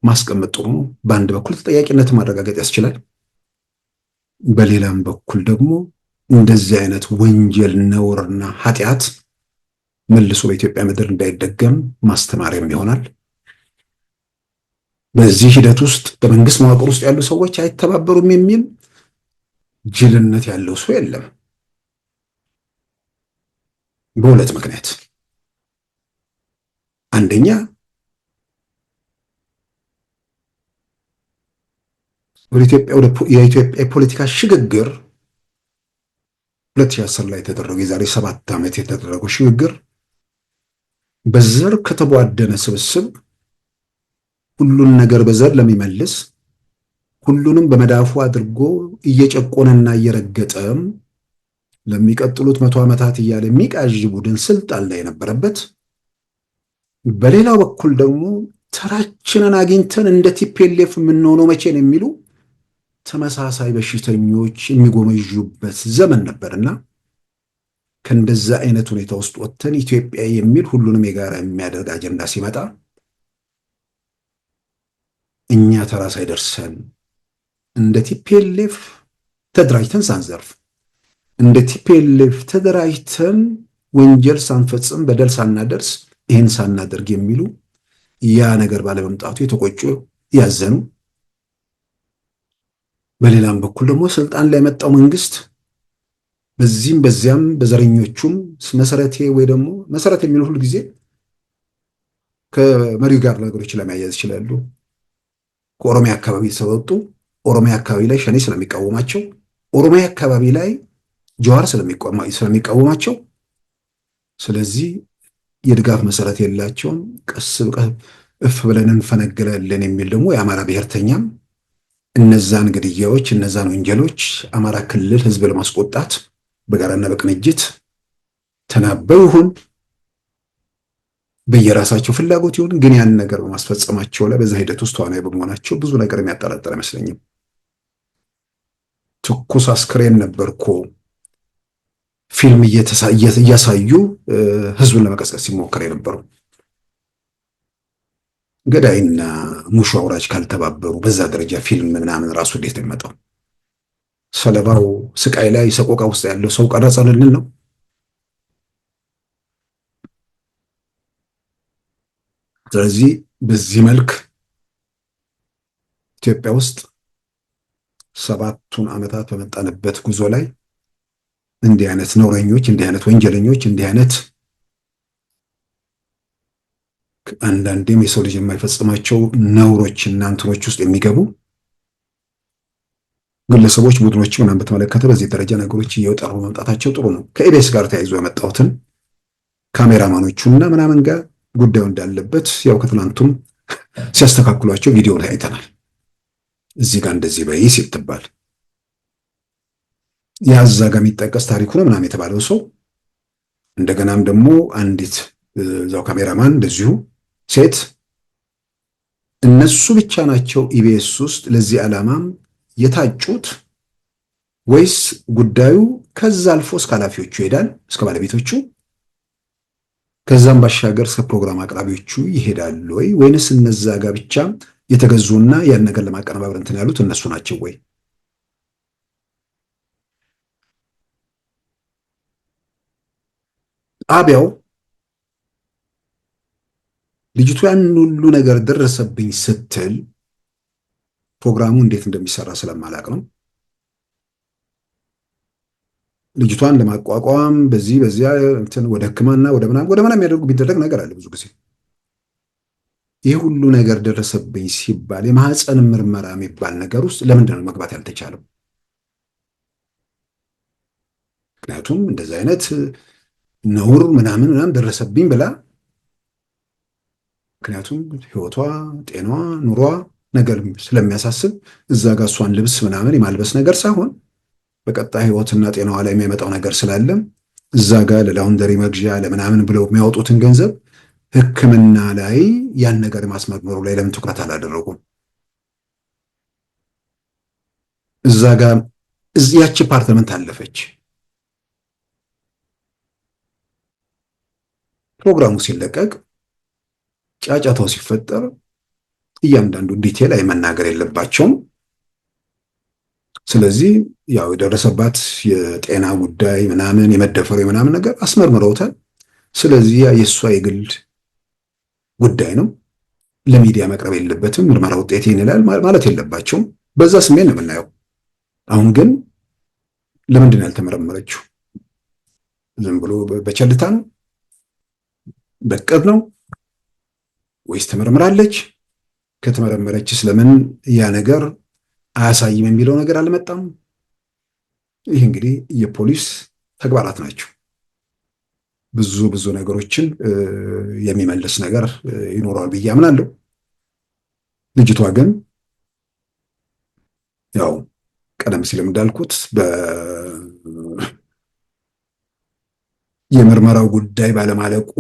ማስቀመጡ በአንድ በኩል ተጠያቂነት ማረጋገጥ ያስችላል። በሌላም በኩል ደግሞ እንደዚህ አይነት ወንጀል ነውርና ኃጢአት መልሶ በኢትዮጵያ ምድር እንዳይደገም ማስተማሪያም ይሆናል። በዚህ ሂደት ውስጥ በመንግስት መዋቅር ውስጥ ያሉ ሰዎች አይተባበሩም የሚል ጅልነት ያለው ሰው የለም። በሁለት ምክንያት፣ አንደኛ የኢትዮጵያ የፖለቲካ ሽግግር 2010 ላይ የተደረገው የዛሬ 7 ዓመት የተደረገው ሽግግር በዘር ከተቧደነ ስብስብ ሁሉን ነገር በዘር ለሚመልስ ሁሉንም በመዳፉ አድርጎ እየጨቆነና እየረገጠ ለሚቀጥሉት 100 ዓመታት እያለ የሚቃዥ ቡድን ስልጣን ላይ የነበረበት፣ በሌላው በኩል ደግሞ ተራችንን አግኝተን እንደ ቲፒኤልኤፍ የምንሆነው መቼ ነው የሚሉ ተመሳሳይ በሽተኞች የሚጎመዡበት ዘመን ነበርና ከእንደዛ አይነት ሁኔታ ውስጥ ወጥተን ኢትዮጵያ የሚል ሁሉንም የጋራ የሚያደርግ አጀንዳ ሲመጣ እኛ ተራ ሳይደርሰን እንደ ቲፒኤልኤፍ ተደራጅተን ሳንዘርፍ፣ እንደ ቲፒኤልኤፍ ተደራጅተን ወንጀል ሳንፈጽም በደል ሳናደርስ ይህን ሳናደርግ የሚሉ ያ ነገር ባለመምጣቱ የተቆጩ ያዘኑ፣ በሌላም በኩል ደግሞ ስልጣን ላይ የመጣው መንግስት በዚህም በዚያም በዘረኞቹም መሰረቴ ወይ ደግሞ መሰረት የሚሉ ሁሉ ጊዜ ከመሪው ጋር ነገሮች ለማያያዝ ይችላሉ። ከኦሮሚያ አካባቢ ተሰወጡ፣ ኦሮሚያ አካባቢ ላይ ሸኔ ስለሚቃወማቸው፣ ኦሮሚያ አካባቢ ላይ ጀዋር ስለሚቃወማቸው፣ ስለዚህ የድጋፍ መሰረት የላቸውም፣ ቀስ እፍ ብለን እንፈነግላለን የሚል ደግሞ የአማራ ብሔርተኛም እነዛን ግድያዎች እነዛን ወንጀሎች አማራ ክልል ህዝብ ለማስቆጣት በጋራና በቅንጅት ተናበው ይሁን በየራሳቸው ፍላጎት ይሁን ግን ያን ነገር በማስፈጸማቸው ላይ በዛ ሂደት ውስጥ ተዋናይ በመሆናቸው ብዙ ነገር የሚያጠራጥር አይመስለኝም። ትኩስ አስክሬን ነበርኮ ፊልም እያሳዩ ህዝቡን ለመቀስቀስ ሲሞከር የነበረው። ገዳይና ሙሾ አውራጅ ካልተባበሩ በዛ ደረጃ ፊልም ምናምን ራሱ እንዴት ነው የሚመጣው? ሰለባው ስቃይ ላይ ሰቆቃ ውስጥ ያለው ሰው ቀረጸ ልንል ነው? ስለዚህ በዚህ መልክ ኢትዮጵያ ውስጥ 7 ዓመታት በመጣንበት ጉዞ ላይ እንዲህ አይነት ነውረኞች፣ እንዲህ አይነት ወንጀለኞች፣ እንዲህ አይነት አንዳንዴም የሰው ልጅ የማይፈጽማቸው ነውሮች እና እንትኖች ውስጥ የሚገቡ ግለሰቦች፣ ቡድኖች ምናምን በተመለከተ በዚህ ደረጃ ነገሮች እየወጣሩ መምጣታቸው ጥሩ ነው። ከኢቢኤስ ጋር ተያይዞ የመጣሁትን ካሜራማኖቹና ምናምን ጋር ጉዳዩ እንዳለበት ያው ከትናንቱም ሲያስተካክሏቸው ቪዲዮ ላይ አይተናል። እዚህ ጋር እንደዚህ በይ ሲትባል ያዛ ጋር የሚጠቀስ ታሪኩ ነው ምናምን የተባለው ሰው እንደገናም ደግሞ አንዲት እዛው ካሜራማን እንደዚሁ ሴት እነሱ ብቻ ናቸው ኢቢኤስ ውስጥ ለዚህ ዓላማም የታጩት ወይስ ጉዳዩ ከዛ አልፎ እስከ ኃላፊዎቹ ይሄዳል እስከ ባለቤቶቹ ከዛም ባሻገር እስከ ፕሮግራም አቅራቢዎቹ ይሄዳል ወይ ወይንስ እነዛ ጋር ብቻ የተገዙና ያን ነገር ለማቀነባበር እንትን ያሉት እነሱ ናቸው ወይ? ጣቢያው ልጅቱ ያን ሁሉ ነገር ደረሰብኝ ስትል ፕሮግራሙ እንዴት እንደሚሰራ ስለማላቅ ነው። ልጅቷን ለማቋቋም በዚያ እንትን ወደ ሕክምና ወደ ምናምን የሚያደርጉ ቢደረግ ነገር አለ። ብዙ ጊዜ ይህ ሁሉ ነገር ደረሰብኝ ሲባል የማህፀን ምርመራ የሚባል ነገር ውስጥ ለምንድን ነው መግባት ያልተቻለው? ምክንያቱም እንደዚህ አይነት ነውር ምናምን ደረሰብኝ ብላ ምክንያቱም ህይወቷ፣ ጤናዋ፣ ኑሯ ነገር ስለሚያሳስብ እዛ ጋር እሷን ልብስ ምናምን የማልበስ ነገር ሳይሆን በቀጣይ ህይወትና ጤናዋ ላይ የሚያመጣው ነገር ስላለ እዛ ጋር ለላውንደሪ መግዣ ለምናምን ብለው የሚያወጡትን ገንዘብ ህክምና ላይ ያን ነገር ማስመርመሩ ላይ ለምን ትኩረት አላደረጉም? እዛ ጋር ያቺ ፓርትመንት አለፈች። ፕሮግራሙ ሲለቀቅ ጫጫታው ሲፈጠር እያንዳንዱ ዲቴል ላይ መናገር የለባቸውም። ስለዚህ ያው የደረሰባት የጤና ጉዳይ ምናምን የመደፈሩ ምናምን ነገር አስመርምረውታል። ስለዚህ የእሷ የግል ጉዳይ ነው፣ ለሚዲያ መቅረብ የለበትም፣ ምርመራ ውጤት ይላል ማለት የለባቸውም። በዛ ስሜት ነው የምናየው። አሁን ግን ለምንድን ነው ያልተመረመረችው? ዝም ብሎ በቸልታ ነው? በቅድ ነው ወይስ ተመረምራለች? ከተመረመረች ስለምን ያ ነገር አያሳይም የሚለው ነገር አልመጣም። ይህ እንግዲህ የፖሊስ ተግባራት ናቸው። ብዙ ነገሮችን የሚመልስ ነገር ይኖረዋል ብዬ አምናለሁ። ልጅቷ ግን ያው ቀደም ሲልም እንዳልኩት የምርመራው ጉዳይ ባለማለቁ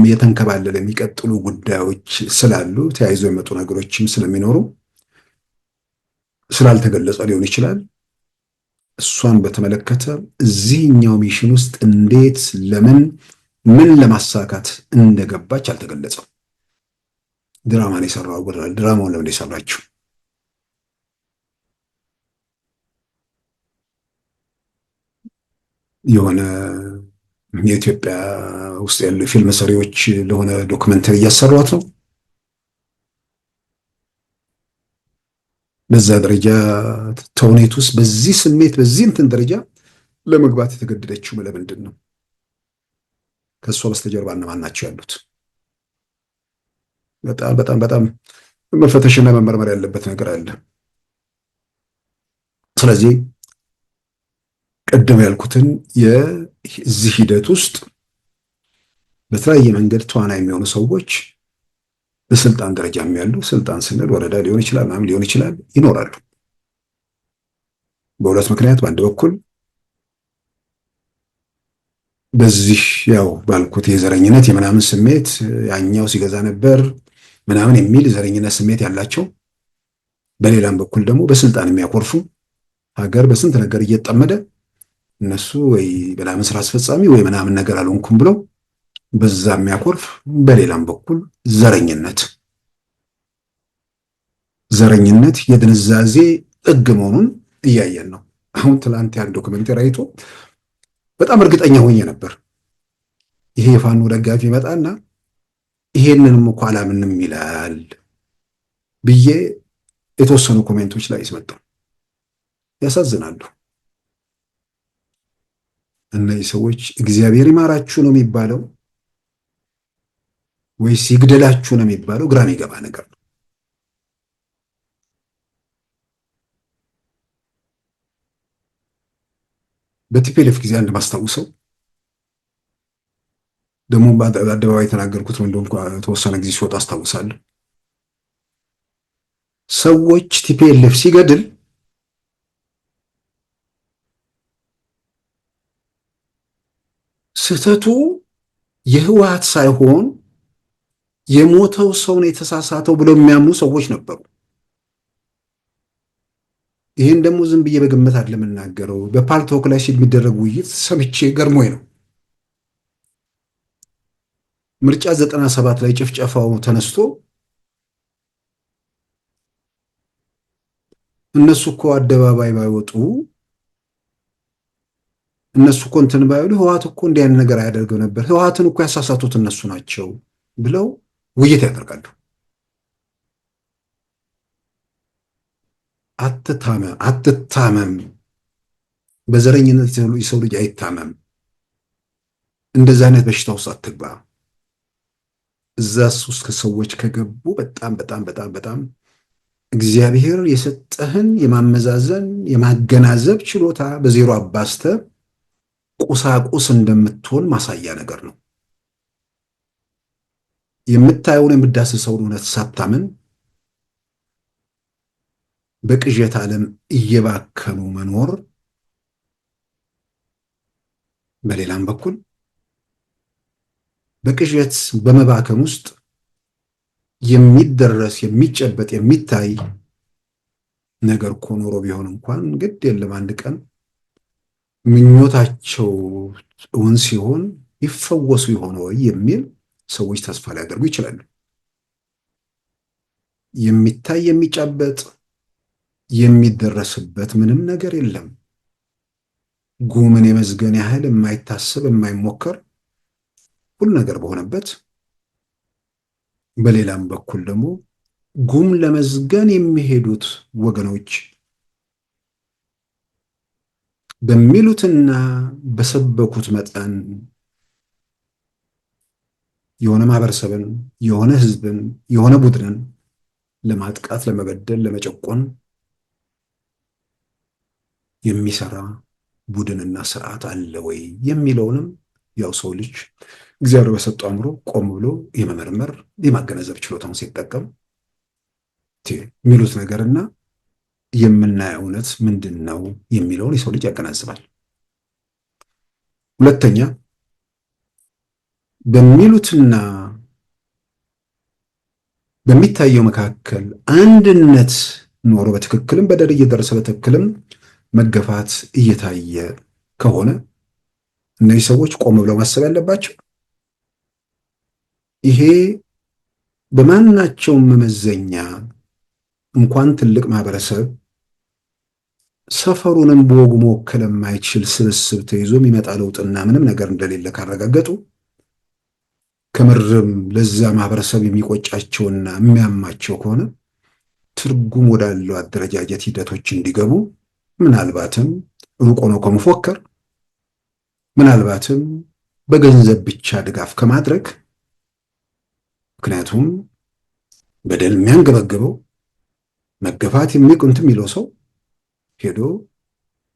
የተንከባለለ የሚቀጥሉ ጉዳዮች ስላሉ ተያይዞ የመጡ ነገሮችም ስለሚኖሩ ስላልተገለጸ ሊሆን ይችላል። እሷን በተመለከተ እዚህኛው ሚሽን ውስጥ እንዴት፣ ለምን፣ ምን ለማሳካት እንደገባች አልተገለጸም። ድራማን የሰራው ብሏል። ድራማውን ለምን የሰራችው? የሆነ የኢትዮጵያ ውስጥ ያሉ የፊልም ሰሪዎች ለሆነ ዶክመንተሪ እያሰሯት ነው። በዛ ደረጃ ተውኔት ውስጥ በዚህ ስሜት በዚህ እንትን ደረጃ ለመግባት የተገደደችው ለምንድን ነው? ከእሷ በስተጀርባ እነማን ናቸው ያሉት? በጣም በጣም በጣም መፈተሽና መመርመር ያለበት ነገር አለ። ስለዚህ ቀደም ያልኩትን የዚህ ሂደት ውስጥ በተለያየ መንገድ ተዋናይ የሚሆኑ ሰዎች በስልጣን ደረጃም ያሉ፣ ስልጣን ስንል ወረዳ ሊሆን ይችላል፣ ምናምን ሊሆን ይችላል፣ ይኖራሉ። በሁለት ምክንያት፣ በአንድ በኩል በዚህ ያው ባልኩት የዘረኝነት የምናምን ስሜት ያኛው ሲገዛ ነበር ምናምን የሚል ዘረኝነት ስሜት ያላቸው፣ በሌላም በኩል ደግሞ በስልጣን የሚያኮርፉ ሀገር በስንት ነገር እየጠመደ እነሱ ወይ ምናምን ስራ አስፈጻሚ ወይ ምናምን ነገር አልሆንኩም ብለው በዛ የሚያኮርፍ፣ በሌላም በኩል ዘረኝነት የድንዛዜ ጥግ መሆኑን እያየን ነው። አሁን ትላንት ያን ዶክመንተሪ አይቶ በጣም እርግጠኛ ሆኜ ነበር ይሄ የፋኖ ደጋፊ ይመጣና ይሄንንም እኮ አላምንም ይላል ብዬ የተወሰኑ ኮሜንቶች ላይ ይስመጣው። ያሳዝናሉ። እነዚህ ሰዎች እግዚአብሔር ይማራችሁ ነው የሚባለው ወይስ ይግደላችሁ ነው የሚባለው? ግራ የሚገባ ነገር ነው። በቲፒኤልኤፍ ጊዜ አንድ ማስታውሰው ደግሞ በአደባባይ የተናገርኩት ነው። እንደውም ተወሰነ ጊዜ ሲወጣ አስታውሳለሁ። ሰዎች ቲፒኤልኤፍ ሲገድል ስህተቱ የህወሓት ሳይሆን የሞተው ሰው ነው የተሳሳተው ብለው የሚያምኑ ሰዎች ነበሩ። ይህን ደግሞ ዝም ብዬ በግምት አይደለም የምናገረው። በፓልቶክ ላይ የሚደረግ ውይይት ሰምቼ ገርሞኝ ነው። ምርጫ 97 ላይ ጭፍጨፋው ተነስቶ እነሱ እኮ አደባባይ ባይወጡ እነሱ እኮ እንትን ባይሉ ህወሓት እኮ እንዲህ አይነት ነገር አያደርገው ነበር፣ ህወሓትን እኮ ያሳሳቱት እነሱ ናቸው ብለው ውይይት ያደርጋሉ። አትታመም። በዘረኝነት የሰው ልጅ አይታመም። እንደዚህ አይነት በሽታ ውስጥ አትግባ። እዛስ ውስጥ ከሰዎች ከገቡ በጣም በጣም በጣም በጣም እግዚአብሔር የሰጠህን የማመዛዘን የማገናዘብ ችሎታ በዜሮ አባስተ ቁሳቁስ እንደምትሆን ማሳያ ነገር ነው። የምታየውን የምዳስሰውን እውነት ሳታምን በቅዠት ዓለም እየባከኑ መኖር፣ በሌላም በኩል በቅዠት በመባከም ውስጥ የሚደረስ የሚጨበጥ የሚታይ ነገር እኮ ኖሮ ቢሆን እንኳን ግድ የለም አንድ ቀን ምኞታቸው እውን ሲሆን ይፈወሱ ይሆን ወይ የሚል ሰዎች ተስፋ ሊያደርጉ ይችላሉ። የሚታይ የሚጨበጥ የሚደረስበት ምንም ነገር የለም። ጉምን የመዝገን ያህል የማይታሰብ የማይሞከር ሁሉ ነገር በሆነበት፣ በሌላም በኩል ደግሞ ጉም ለመዝገን የሚሄዱት ወገኖች በሚሉትና በሰበኩት መጠን የሆነ ማህበረሰብን፣ የሆነ ህዝብን፣ የሆነ ቡድንን ለማጥቃት፣ ለመበደል፣ ለመጨቆን የሚሰራ ቡድንና ስርዓት አለ ወይ የሚለውንም ያው ሰው ልጅ እግዚአብሔር በሰጠው አእምሮ ቆም ብሎ የመመርመር የማገናዘብ ችሎታውን ሲጠቀም የሚሉት ነገርና የምናየው እውነት ምንድን ነው የሚለውን የሰው ልጅ ያገናዝባል። ሁለተኛ በሚሉትና በሚታየው መካከል አንድነት ኖሮ በትክክልም በደል እየደረሰ በትክክልም መገፋት እየታየ ከሆነ እነዚህ ሰዎች ቆም ብለው ማሰብ ያለባቸው ይሄ በማናቸውም መመዘኛ እንኳን ትልቅ ማህበረሰብ ሰፈሩንም በወጉ መወከል የማይችል ስብስብ ተይዞ የሚመጣ ለውጥና ምንም ነገር እንደሌለ ካረጋገጡ ከምርም ለዛ ማህበረሰብ የሚቆጫቸውና የሚያማቸው ከሆነ ትርጉም ወዳለው አደረጃጀት ሂደቶች እንዲገቡ ምናልባትም ሩቅ ሆነው ከመፎከር ምናልባትም በገንዘብ ብቻ ድጋፍ ከማድረግ ምክንያቱም በደል የሚያንገበግበው መገፋት የሚለው ሰው ሄዶ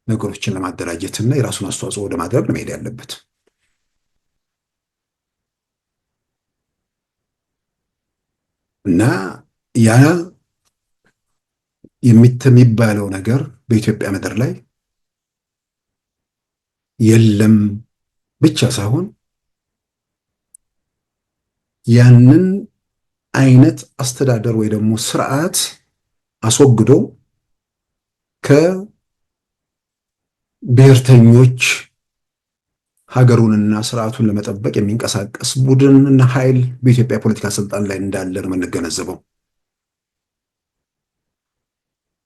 ነገሮችን ለማደራጀትና የራሱን አስተዋጽኦ ወደ ማድረግ ነው መሄድ ያለበት እና ያ የሚባለው ነገር በኢትዮጵያ ምድር ላይ የለም ብቻ ሳይሆን ያንን አይነት አስተዳደር ወይ ደግሞ ስርዓት አስወግዶ ከብሔርተኞች ሀገሩንና ስርዓቱን ለመጠበቅ የሚንቀሳቀስ ቡድንና ኃይል በኢትዮጵያ ፖለቲካ ስልጣን ላይ እንዳለ ነው የምንገነዘበው።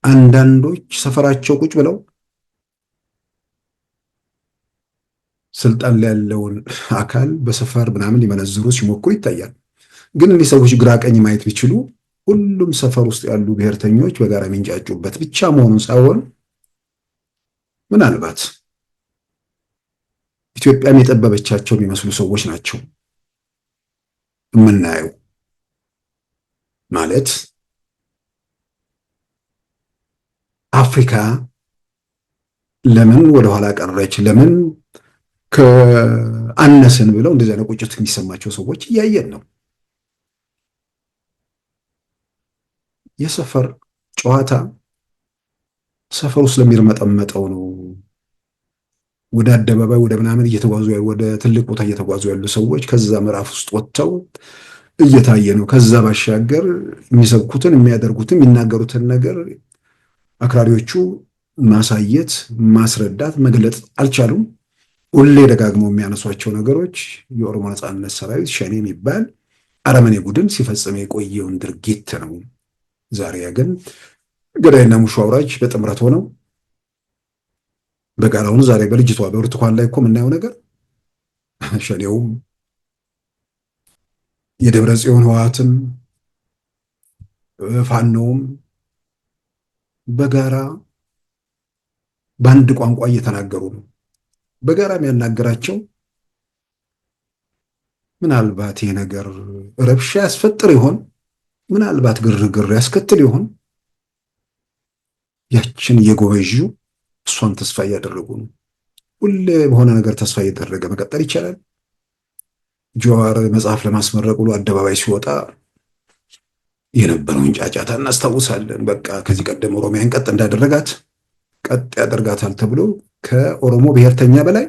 አንዳንዶች ሰፈራቸው ቁጭ ብለው ስልጣን ላይ ያለውን አካል በሰፈር ምናምን ሊመነዝሩ ሲሞክሩ ይታያል። ግን እነዚህ ሰዎች ግራ ቀኝ ማየት ቢችሉ ሁሉም ሰፈር ውስጥ ያሉ ብሔርተኞች በጋራ የሚንጫጩበት ብቻ መሆኑን ሳይሆን ምናልባት ኢትዮጵያም የጠበበቻቸው የሚመስሉ ሰዎች ናቸው የምናየው። ማለት አፍሪካ ለምን ወደኋላ ቀረች፣ ለምን ከአነስን ብለው እንደዚህ አይነት ቁጭት የሚሰማቸው ሰዎች እያየን ነው። የሰፈር ጨዋታ ሰፈር ውስጥ ለሚርመጠመጠው ነው። ወደ አደባባይ ወደ ምናምን እየተጓዙ ወደ ትልቅ ቦታ እየተጓዙ ያሉ ሰዎች ከዛ ምዕራፍ ውስጥ ወጥተው እየታየ ነው። ከዛ ባሻገር የሚሰብኩትን የሚያደርጉትን የሚናገሩትን ነገር አክራሪዎቹ ማሳየት፣ ማስረዳት፣ መግለጽ አልቻሉም። ሁሌ ደጋግመው የሚያነሷቸው ነገሮች የኦሮሞ ነጻነት ሰራዊት ሸኔ የሚባል አረመኔ ቡድን ሲፈጽም የቆየውን ድርጊት ነው። ዛሬ ግን ገዳይና ሙሾ አውራጅ በጥምረት ሆነው በጋራ ሆነው ዛሬ በልጅቷ በብርቱካን ላይ እኮ የምናየው ነገር ሸኔውም የደብረ ጽዮን ህወሓትም ፋኖውም በጋራ በአንድ ቋንቋ እየተናገሩ ነው። በጋራ የሚያናገራቸው ምናልባት ይሄ ነገር ረብሻ ያስፈጥር ይሆን? ምናልባት ግርግር ያስከትል ይሆን? ያችን እየጎበዡ እሷን ተስፋ እያደረጉ ነው። ሁሌ በሆነ ነገር ተስፋ እየተደረገ መቀጠል ይቻላል። ጀዋር መጽሐፍ ለማስመረቅ ብሎ አደባባይ ሲወጣ የነበረውን ጫጫታ እናስታውሳለን። በቃ ከዚህ ቀደም ኦሮሚያን ቀጥ እንዳደረጋት ቀጥ ያደርጋታል ተብሎ ከኦሮሞ ብሔርተኛ በላይ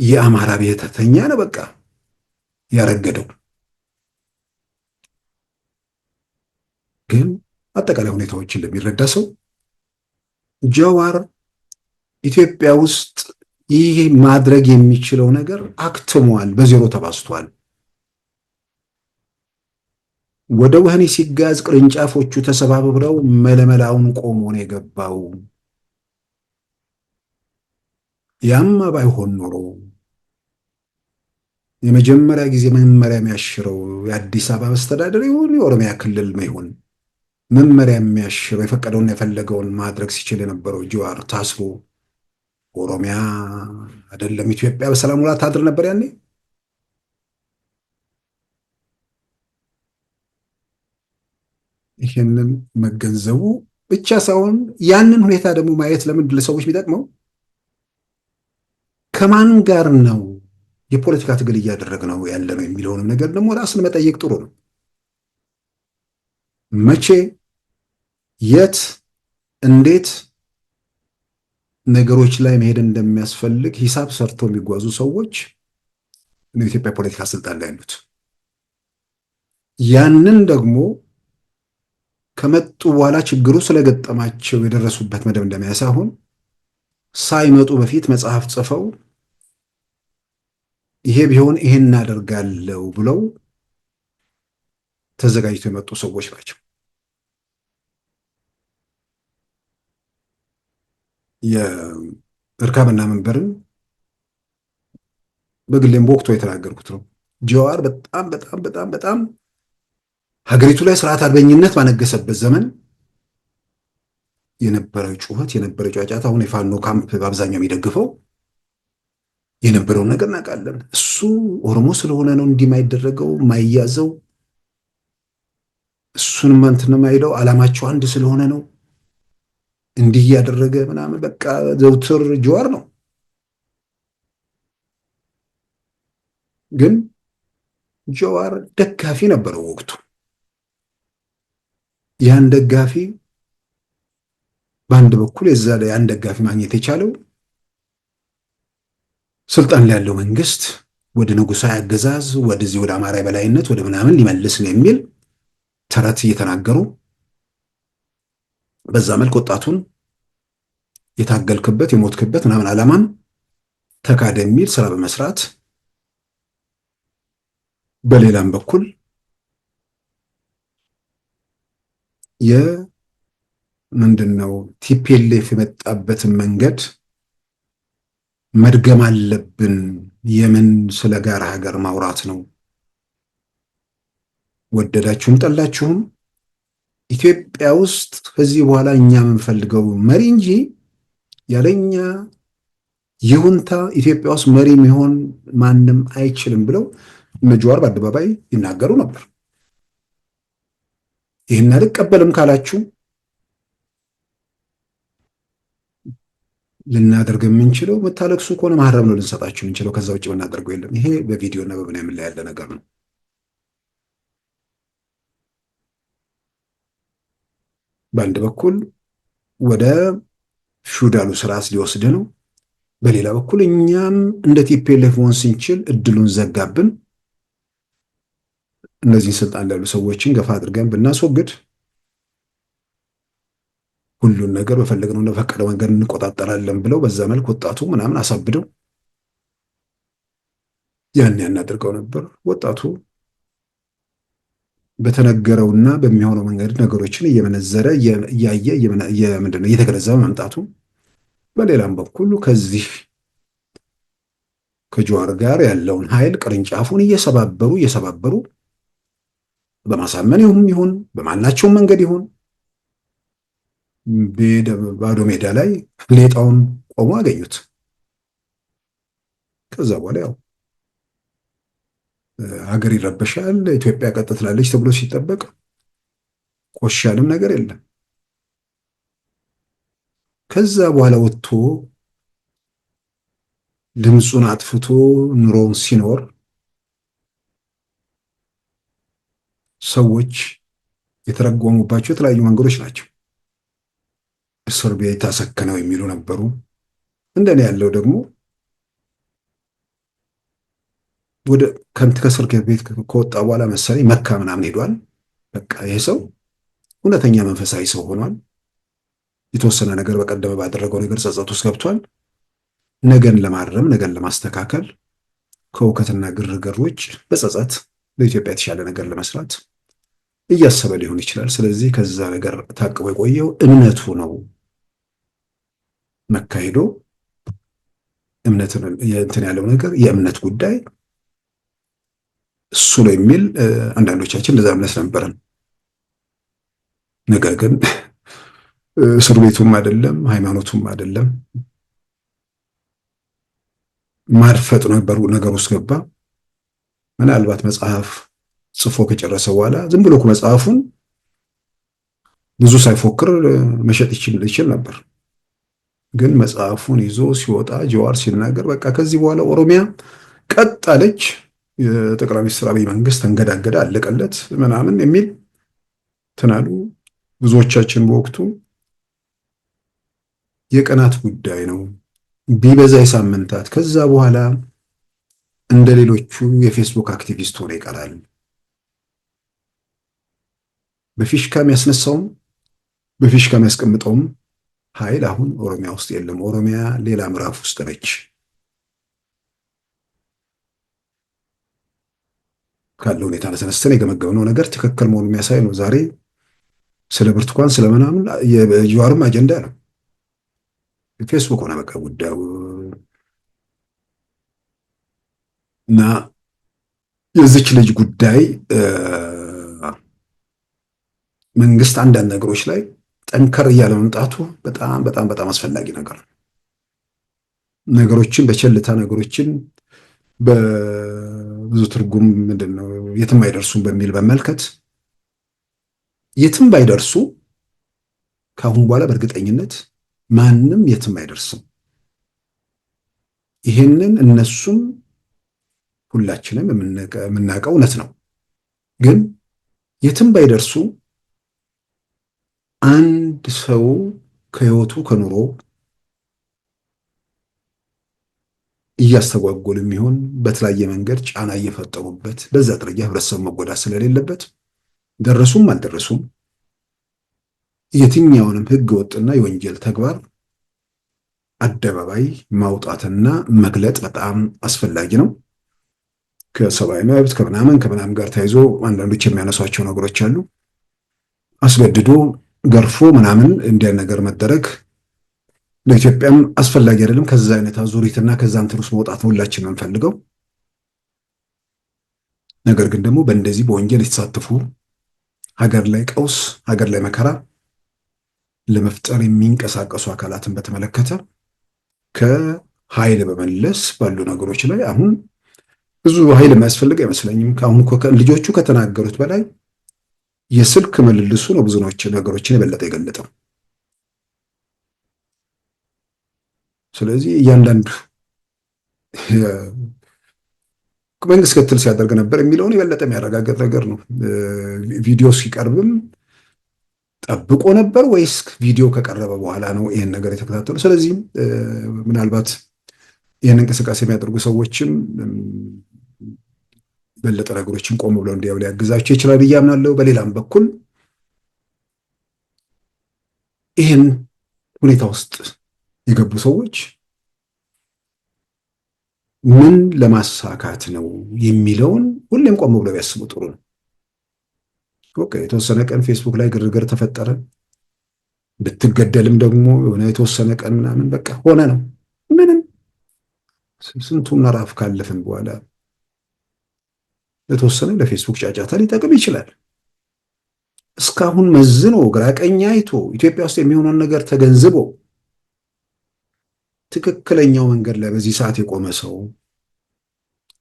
የአማራ ብሔርተኛ ነው በቃ ያረገደው። ግን አጠቃላይ ሁኔታዎችን ለሚረዳ ሰው ጀዋር ኢትዮጵያ ውስጥ ይህ ማድረግ የሚችለው ነገር አክትሟል፣ በዜሮ ተባስቷል። ወደ ወህኒ ሲጋዝ ቅርንጫፎቹ ተሰባብረው መለመላውን ቆሞ ነው የገባው። ያማ ባይሆን ኖሮ የመጀመሪያ ጊዜ መመሪያ የሚያሽረው የአዲስ አበባ መስተዳደር ይሁን የኦሮሚያ ክልል ይሁን መመሪያ የሚያሽረው የፈቀደውን የፈለገውን ማድረግ ሲችል የነበረው ጀዋር ታስሮ ኦሮሚያ አይደለም ኢትዮጵያ በሰላም ውላ ታድር ነበር ያኔ። ይህንን መገንዘቡ ብቻ ሳይሆን ያንን ሁኔታ ደግሞ ማየት ለምንድን ለሰዎች የሚጠቅመው ከማን ጋር ነው የፖለቲካ ትግል እያደረግ ነው ያለ ነው የሚለውንም ነገር ደግሞ ራስን መጠየቅ ጥሩ ነው። መቼ፣ የት፣ እንዴት ነገሮች ላይ መሄድ እንደሚያስፈልግ ሂሳብ ሰርተው የሚጓዙ ሰዎች የኢትዮጵያ ፖለቲካ ስልጣን ላይ ያሉት። ያንን ደግሞ ከመጡ በኋላ ችግሩ ስለገጠማቸው የደረሱበት መደምደሚያ ሳይሆን ሳይመጡ በፊት መጽሐፍ ጽፈው ይሄ ቢሆን ይሄን እናደርጋለው ብለው ተዘጋጅተው የመጡ ሰዎች ናቸው። የእርካብና መንበርን በግሌም በወቅቱ የተናገርኩት ነው። ጀዋር በጣም በጣም በጣም በጣም ሀገሪቱ ላይ ስርዓት አልበኝነት ባነገሰበት ዘመን የነበረው ጩኸት፣ የነበረው ጫጫታ፣ አሁን የፋኖ ካምፕ በአብዛኛው የሚደግፈው የነበረውን ነገር እናውቃለን። እሱ ኦሮሞ ስለሆነ ነው እንዲህ የማይደረገው የማይያዘው፣ እሱን እንትን የማይለው ዓላማቸው አንድ ስለሆነ ነው እንዲህ እያደረገ ምናምን በቃ ዘውትር ጀዋር ነው። ግን ጀዋር ደጋፊ ነበረው ወቅቱ። ያን ደጋፊ በአንድ በኩል የዛ ላይ ያን ደጋፊ ማግኘት የቻለው ስልጣን ላይ ያለው መንግስት ወደ ንጉሳዊ አገዛዝ ወደዚህ ወደ አማራ በላይነት ወደ ምናምን ሊመልስ ነው የሚል ተረት እየተናገሩ በዛ መልክ ወጣቱን የታገልክበት የሞትክበት ምናምን ዓላማን ተካደ የሚል ስራ በመስራት በሌላም በኩል ምንድነው ቲፒኤልኤፍ የመጣበትን መንገድ መድገም አለብን። የምን ስለ ጋራ ሀገር ማውራት ነው? ወደዳችሁም ጠላችሁም ኢትዮጵያ ውስጥ ከዚህ በኋላ እኛ የምንፈልገው መሪ እንጂ ያለኛ ይሁንታ ኢትዮጵያ ውስጥ መሪ የሚሆን ማንም አይችልም ብለው እነ ጀዋር በአደባባይ ይናገሩ ነበር። ይህን አልቀበልም ካላችሁ ልናደርግ የምንችለው መታለቅሱ ከሆነ ማህረም ነው ልንሰጣችሁ የምንችለው። ከዛ ውጭ ብናደርገው የለም። ይሄ በቪዲዮ እና በምናምን ላይ ያለ ነገር ነው። በአንድ በኩል ወደ ፊውዳሉ ስርዓት ሊወስድ ነው፣ በሌላ በኩል እኛም እንደ ቲፒኤልኤፍ መሆን ስንችል እድሉን ዘጋብን። እነዚህን ስልጣን ያሉ ሰዎችን ገፋ አድርገን ብናስወግድ ሁሉን ነገር በፈለግነው እንደፈቀደው መንገድ እንቆጣጠራለን ብለው በዛ መልክ ወጣቱ ምናምን አሳብደው ያን ያናደርገው ነበር። ወጣቱ በተነገረውና በሚሆነው መንገድ ነገሮችን እየመነዘረ እያየ ምንድነው እየተገነዘበ መምጣቱ፣ በሌላም በኩል ከዚህ ከጀዋር ጋር ያለውን ኃይል ቅርንጫፉን እየሰባበሩ በማሳመን ይሁን በማናቸውም መንገድ ይሁን ባዶ ሜዳ ላይ ሌጣውን ቆሞ አገኙት። ከዛ በኋላ ያው ሀገር ይረበሻል፣ ኢትዮጵያ ቀጥ ትላለች ተብሎ ሲጠበቅ ቆሻልም ነገር የለም። ከዛ በኋላ ወጥቶ ድምፁን አጥፍቶ ኑሮውን ሲኖር ሰዎች የተረጎሙባቸው የተለያዩ መንገዶች ናቸው። እስር ቤት አሰከነው የሚሉ ነበሩ። እንደኔ ያለው ደግሞ ወደ ከእስር ቤት ከወጣ በኋላ መሰለኝ መካ ምናምን ሄዷል። በቃ ይሄ ሰው እውነተኛ መንፈሳዊ ሰው ሆኗል። የተወሰነ ነገር በቀደመ ባደረገው ነገር ጸጸት ውስጥ ገብቷል። ነገን ለማረም ነገን ለማስተካከል ከውከትና ግርግሮች በጸጸት ለኢትዮጵያ የተሻለ ነገር ለመስራት እያሰበ ሊሆን ይችላል። ስለዚህ ከዛ ነገር ታቅቦ የቆየው እምነቱ ነው። መካሄዶ እንትን ያለው ነገር የእምነት ጉዳይ እሱ ነው የሚል አንዳንዶቻችን እንደዛ እምነት ነበረን። ነገር ግን እስር ቤቱም አይደለም ሃይማኖቱም አይደለም ማርፈጥ ነበሩ ነገር ውስጥ ገባ። ምናልባት መጽሐፍ ጽፎ ከጨረሰ በኋላ ዝም ብሎ መጽሐፉን ብዙ ሳይፎክር መሸጥ ይችል ነበር። ግን መጽሐፉን ይዞ ሲወጣ ጀዋር ሲናገር በቃ ከዚህ በኋላ ኦሮሚያ ቀጥ አለች፣ የጠቅላይ ሚኒስትር አብይ መንግስት ተንገዳገደ፣ አለቀለት ምናምን የሚል ትናሉ። ብዙዎቻችን በወቅቱ የቀናት ጉዳይ ነው ቢበዛ የሳምንታት፣ ከዛ በኋላ እንደ ሌሎቹ የፌስቡክ አክቲቪስት ሆኖ ይቀራል። በፊሽካ የሚያስነሳውም በፊሽካ የሚያስቀምጠውም ኃይል አሁን ኦሮሚያ ውስጥ የለም። ኦሮሚያ ሌላ ምዕራፍ ውስጥ ነች። ካለው ሁኔታ ተነስተን የገመገምነው ነገር ትክክል መሆኑን የሚያሳይ ነው። ዛሬ ስለ ብርቱካን ስለምናምን የጀዋርም አጀንዳ ነው። ፌስቡክ ሆነ በቃ ጉዳዩ እና የዚች ልጅ ጉዳይ መንግስት አንዳንድ ነገሮች ላይ ጠንከር እያለ መምጣቱ በጣም በጣም በጣም አስፈላጊ ነገር ነው። ነገሮችን በቸልታ ነገሮችን በብዙ ትርጉም ምንድነው የትም አይደርሱም በሚል በመልከት የትም ባይደርሱ ከአሁን በኋላ በእርግጠኝነት ማንም የትም አይደርስም። ይሄንን እነሱም ሁላችንም የምናውቀው እውነት ነው። ግን የትም ባይደርሱ አንድ ሰው ከህይወቱ ከኑሮ እያስተጓጎሉ የሚሆን በተለያየ መንገድ ጫና እየፈጠሩበት በዛ ደረጃ ህብረተሰቡ መጎዳት ስለሌለበት ደረሱም አልደረሱም የትኛውንም ህገ ወጥና የወንጀል ተግባር አደባባይ ማውጣትና መግለጥ በጣም አስፈላጊ ነው። ከሰብአዊ መብት ከምናምን ጋር ተያይዞ አንዳንዶች የሚያነሷቸው ነገሮች አሉ። አስገድዶ ገርፎ ምናምን እንዲያ ነገር መደረግ ለኢትዮጵያም አስፈላጊ አይደለም። ከዛ አይነት አዙሪትና ከዛ እንትን ውስጥ መውጣት ነው ሁላችንም የምንፈልገው። ነገር ግን ደግሞ በእንደዚህ በወንጀል የተሳተፉ ሀገር ላይ ቀውስ፣ ሀገር ላይ መከራ ለመፍጠር የሚንቀሳቀሱ አካላትን በተመለከተ ከኃይል በመለስ ባሉ ነገሮች ላይ አሁን ብዙ ኃይል የማያስፈልግ አይመስለኝም። አሁን ልጆቹ ከተናገሩት በላይ የስልክ ምልልሱ ነው ብዙ ነገሮችን የበለጠ የገለጠው። ስለዚህ እያንዳንዱ መንግስት ክትል ሲያደርግ ነበር የሚለውን የበለጠ የሚያረጋግጥ ነገር ነው። ቪዲዮ ሲቀርብም ጠብቆ ነበር ወይስ ቪዲዮ ከቀረበ በኋላ ነው ይህን ነገር የተከታተሉ? ስለዚህ ምናልባት ይህን እንቅስቃሴ የሚያደርጉ ሰዎችም በለጠ ነገሮችን ቆም ብለው እንዲያው ሊያግዛቸው ይችላል ብዬ አምናለሁ። በሌላም በኩል ይህን ሁኔታ ውስጥ የገቡ ሰዎች ምን ለማሳካት ነው የሚለውን ሁሌም ቆም ብለው ቢያስቡ ጥሩ ነው። ኦኬ፣ የተወሰነ ቀን ፌስቡክ ላይ ግርግር ተፈጠረ፣ ብትገደልም ደግሞ የሆነ የተወሰነ ቀን ምናምን በቃ ሆነ ነው። ምንም ስንቱን ምዕራፍ ካለፍን በኋላ ለተወሰነ ለፌስቡክ ጫጫታ ሊጠቅም ይችላል። እስካሁን መዝኖ ግራ ቀኝ አይቶ ኢትዮጵያ ውስጥ የሚሆነውን ነገር ተገንዝቦ ትክክለኛው መንገድ ላይ በዚህ ሰዓት የቆመ ሰው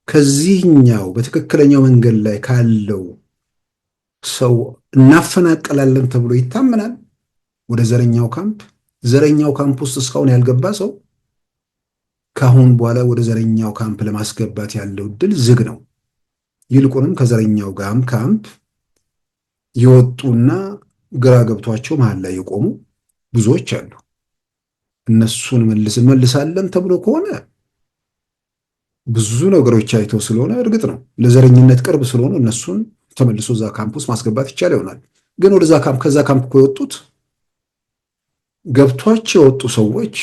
ከዚህኛው በትክክለኛው መንገድ ላይ ካለው ሰው እናፈናቀላለን ተብሎ ይታመናል ወደ ዘረኛው ካምፕ ውስጥ እስካሁን ያልገባ ሰው ከአሁን በኋላ ወደ ዘረኛው ካምፕ ለማስገባት ያለው እድል ዝግ ነው። ይልቁንም ከዘረኛው ካምፕ የወጡና ግራ ገብቷቸው መሀል ላይ የቆሙ ብዙዎች አሉ። እነሱን መልሳለን ተብሎ ከሆነ ብዙ ነገሮች አይተው ስለሆነ እርግጥ ነው ለዘረኝነት ቅርብ ስለሆኑ እነሱን ተመልሶ እዛ ካምፕ ውስጥ ማስገባት ይቻል ይሆናል። ግን ወደዛ ካምፕ ከዛ ካምፕ የወጡት ገብቷቸው የወጡ ሰዎች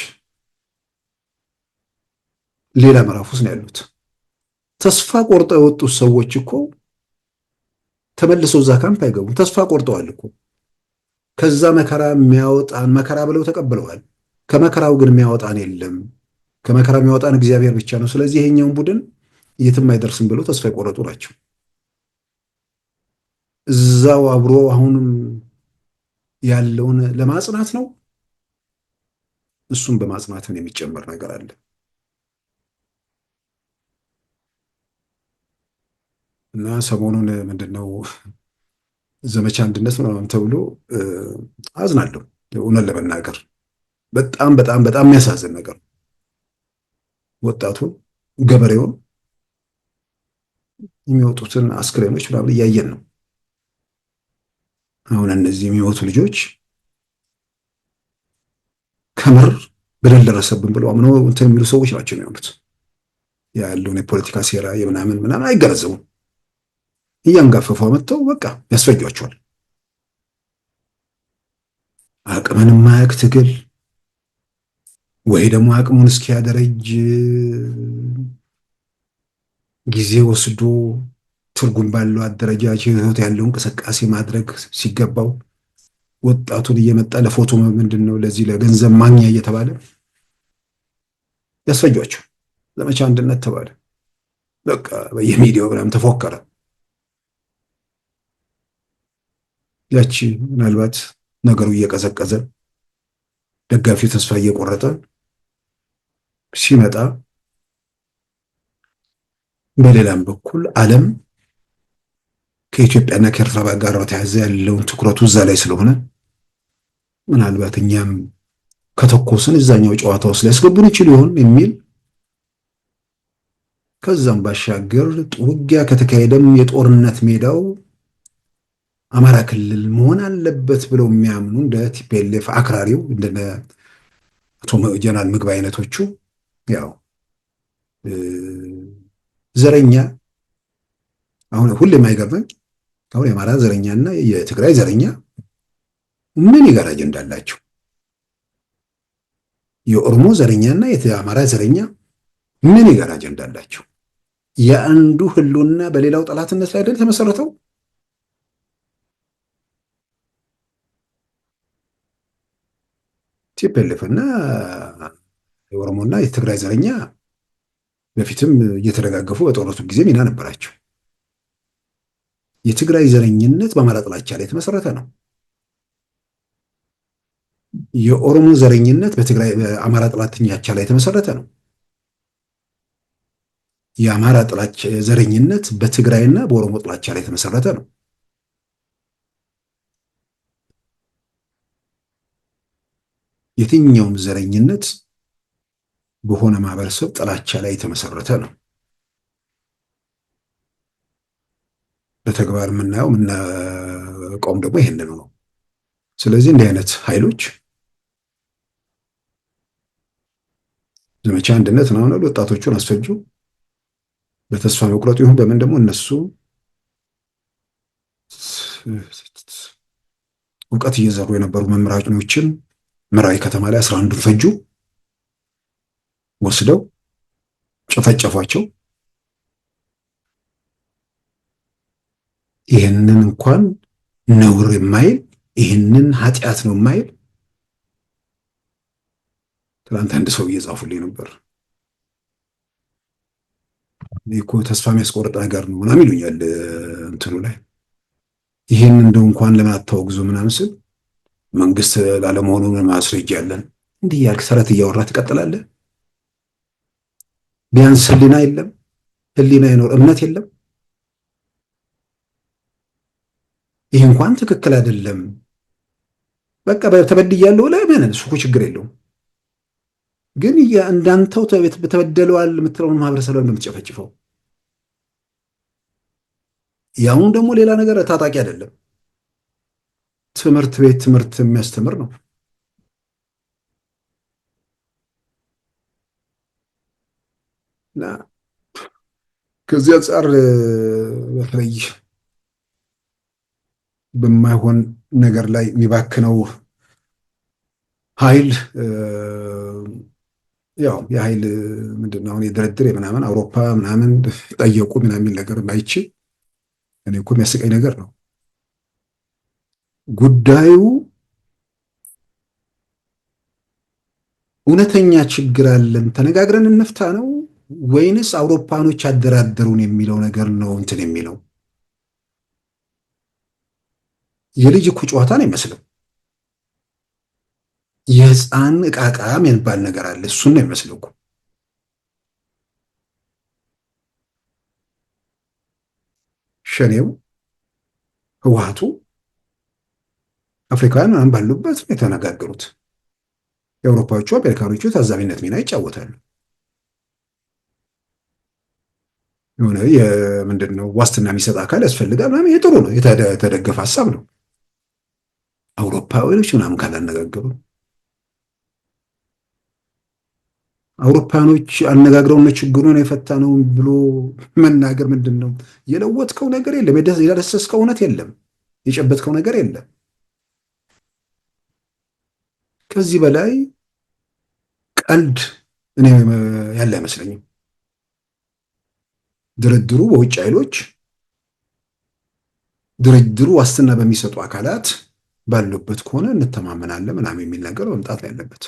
ሌላ ምዕራፍ ውስጥ ነው ያሉት። ተስፋ ቆርጠው የወጡት ሰዎች እኮ ተመልሰው እዛ ካምፕ አይገቡም። ተስፋ ቆርጠዋል እኮ ከዛ መከራ ብለው ተቀብለዋል። ከመከራው ግን የሚያወጣን የለም። ከመከራ የሚያወጣን እግዚአብሔር ብቻ ነው። ስለዚህ ይሄኛውን ቡድን የትም አይደርስም ብለው ተስፋ የቆረጡ ናቸው። እዛው አብሮ አሁንም ያለውን ለማጽናት ነው። እሱም በማጽናትን የሚጨመር ነገር አለ እና ሰሞኑን ምንድነው ዘመቻ አንድነት ምናምን ተብሎ አዝናለሁ። እውነት ለመናገር በጣም በጣም በጣም የሚያሳዝን ነገር ነው። ወጣቱን ገበሬውን የሚወጡትን አስክሬኖች ምናምን እያየን ነው። አሁን እነዚህ የሚሞቱ ልጆች ከምር በደል ደረሰብን ብለው አምነው እንትን የሚሉ ሰዎች ናቸው የሚሆኑት። ያለውን የፖለቲካ ሴራ ምናምን አይገነዘቡም። እያንጋፈፉ መጥተው በቃ ያስፈጇቸዋል። አቅምን ማያቅ ትግል ወይ ደግሞ አቅሙን እስኪያደረጅ ጊዜ ወስዶ ትርጉም ባለው አደረጃጀት ያለው እንቅስቃሴ ማድረግ ሲገባው ወጣቱን እየመጣ ለፎቶ ምንድነው ለዚህ ለገንዘብ ማግኛ እየተባለ ያስፈጇቸው። ዘመቻ አንድነት ተባለ። በቃ በየሚዲያው ምናምን ተፎከረ። ያቺ ምናልባት ነገሩ እየቀዘቀዘ ደጋፊው ተስፋ እየቆረጠ ሲመጣ በሌላም በኩል ዓለም ከኢትዮጵያና ከኤርትራ ጋር በተያያዘ ያለውን ትኩረቱ እዛ ላይ ስለሆነ ምናልባት እኛም ከተኮስን እዛኛው ጨዋታ ውስጥ ሊያስገቡን ይችል ይሆን የሚል ከዛም ባሻገር ውጊያ ከተካሄደም የጦርነት ሜዳው አማራ ክልል መሆን አለበት ብለው የሚያምኑ እንደ ቲፒኤልኤፍ አክራሪው እንደ አቶ ጀነራል ምግብ አይነቶቹ ያው ዘረኛ አሁን ሁሌ የማይገርመኝ አሁን የአማራ ዘረኛና የትግራይ ዘረኛ ምን የጋራ አጀንዳ አላቸው? የኦሮሞ ዘረኛና የአማራ ዘረኛ ምን የጋራ አጀንዳ አላቸው? የአንዱ ህልውና በሌላው ጠላትነት ላይ አይደል የተመሰረተው? ቲፒኤልኤፍና የኦሮሞና የትግራይ ዘረኛ በፊትም እየተደጋገፉ በጦርነቱ ጊዜ ሚና ነበራቸው። የትግራይ ዘረኝነት በአማራ ጥላቻ ላይ የተመሰረተ ነው። የኦሮሞ ዘረኝነት በአማራ ጥላቻ ላይ የተመሰረተ ነው። የአማራ ጥላቻ ዘረኝነት በትግራይና በኦሮሞ ጥላቻ ላይ የተመሰረተ ነው። የትኛውም ዘረኝነት በሆነ ማህበረሰብ ጥላቻ ላይ የተመሰረተ ነው። በተግባር የምናየው የምናውቀውም ደግሞ ይሄንን ነው። ስለዚህ እንዲህ አይነት ኃይሎች ዘመቻ አንድነት ነው ነው ወጣቶቹን አስፈጁ። በተስፋ መቁረጥ ይሁን በምን ደግሞ እነሱ እውቀት እየዘሩ የነበሩ መምህራኖችን መራዊ ከተማ ላይ 11ዱን ፈጁ፣ ወስደው ጨፈጨፏቸው። ይህንን እንኳን ነውር የማይል ይህንን ኃጢአት ነው የማይል ትናንት አንድ ሰው እየጻፉልኝ ነበር። እኮ ተስፋ የሚያስቆርጥ ነገር ነው ምናምን ይሉኛል እንትኑ ላይ። ይህን እንደው እንኳን ለምን አታወግዙ ምናምን ስል መንግስት ላለመሆኑ ማስረጃ ያለን እንዲህ ያልክ ሰረት እያወራ ትቀጥላለህ። ቢያንስ ህሊና የለም፣ ህሊና ይኖር እምነት የለም። ይህ እንኳን ትክክል አይደለም። በቃ ተበድያለሁ ለምን እሱ እኮ ችግር የለውም። ግን እንዳንተው ተበደለዋል የምትለውን ማህበረሰብ እንደምትጨፈጭፈው ያውን ደግሞ ሌላ ነገር ታጣቂ አይደለም። ትምህርት ቤት ትምህርት የሚያስተምር ነው። እና ከዚህ አንጻር በተለይ በማይሆን ነገር ላይ የሚባክነው ኃይል ያው የኃይል ምንድነው አሁን የድርድር ምናምን አውሮፓ ምናምን ጠየቁ ምናምን ነገር ባይቺ እኔ እኮ የሚያስቀኝ ነገር ነው። ጉዳዩ እውነተኛ ችግር አለን ተነጋግረን እንፍታ ነው ወይንስ አውሮፓኖች አደራደሩን የሚለው ነገር ነው እንትን የሚለው? የልጅ እኮ ጨዋታ ነው የሚመስለው። የህፃን እቃቃ የሚባል ነገር አለ። እሱን ነው የሚመስለው እኮ። ሸኔው ህወሓቱ አፍሪካውያን ምናምን ባሉበት የተነጋገሩት። የአውሮፓዎቹ አሜሪካኖቹ ታዛቢነት ሚና ይጫወታሉ። የሆነ ምንድነው ዋስትና የሚሰጥ አካል ያስፈልጋል ምናምን። ይሄ ጥሩ ነው፣ የተደገፈ ሀሳብ ነው። አውሮፓውያኖች ምናምን ካላነጋገሩ አውሮፓኖች አነጋግረውን ችግሩን የፈታነው ብሎ መናገር ምንድን ነው? የለወጥከው ነገር የለም፣ የዳሰስከው እውነት የለም፣ የጨበጥከው ነገር የለም። ከዚህ በላይ ቀልድ እኔ ያለ አይመስለኝም። ድርድሩ በውጭ ኃይሎች፣ ድርድሩ ዋስትና በሚሰጡ አካላት ባሉበት ከሆነ እንተማመናለን ምናምን የሚል ነገር መምጣት ያለበት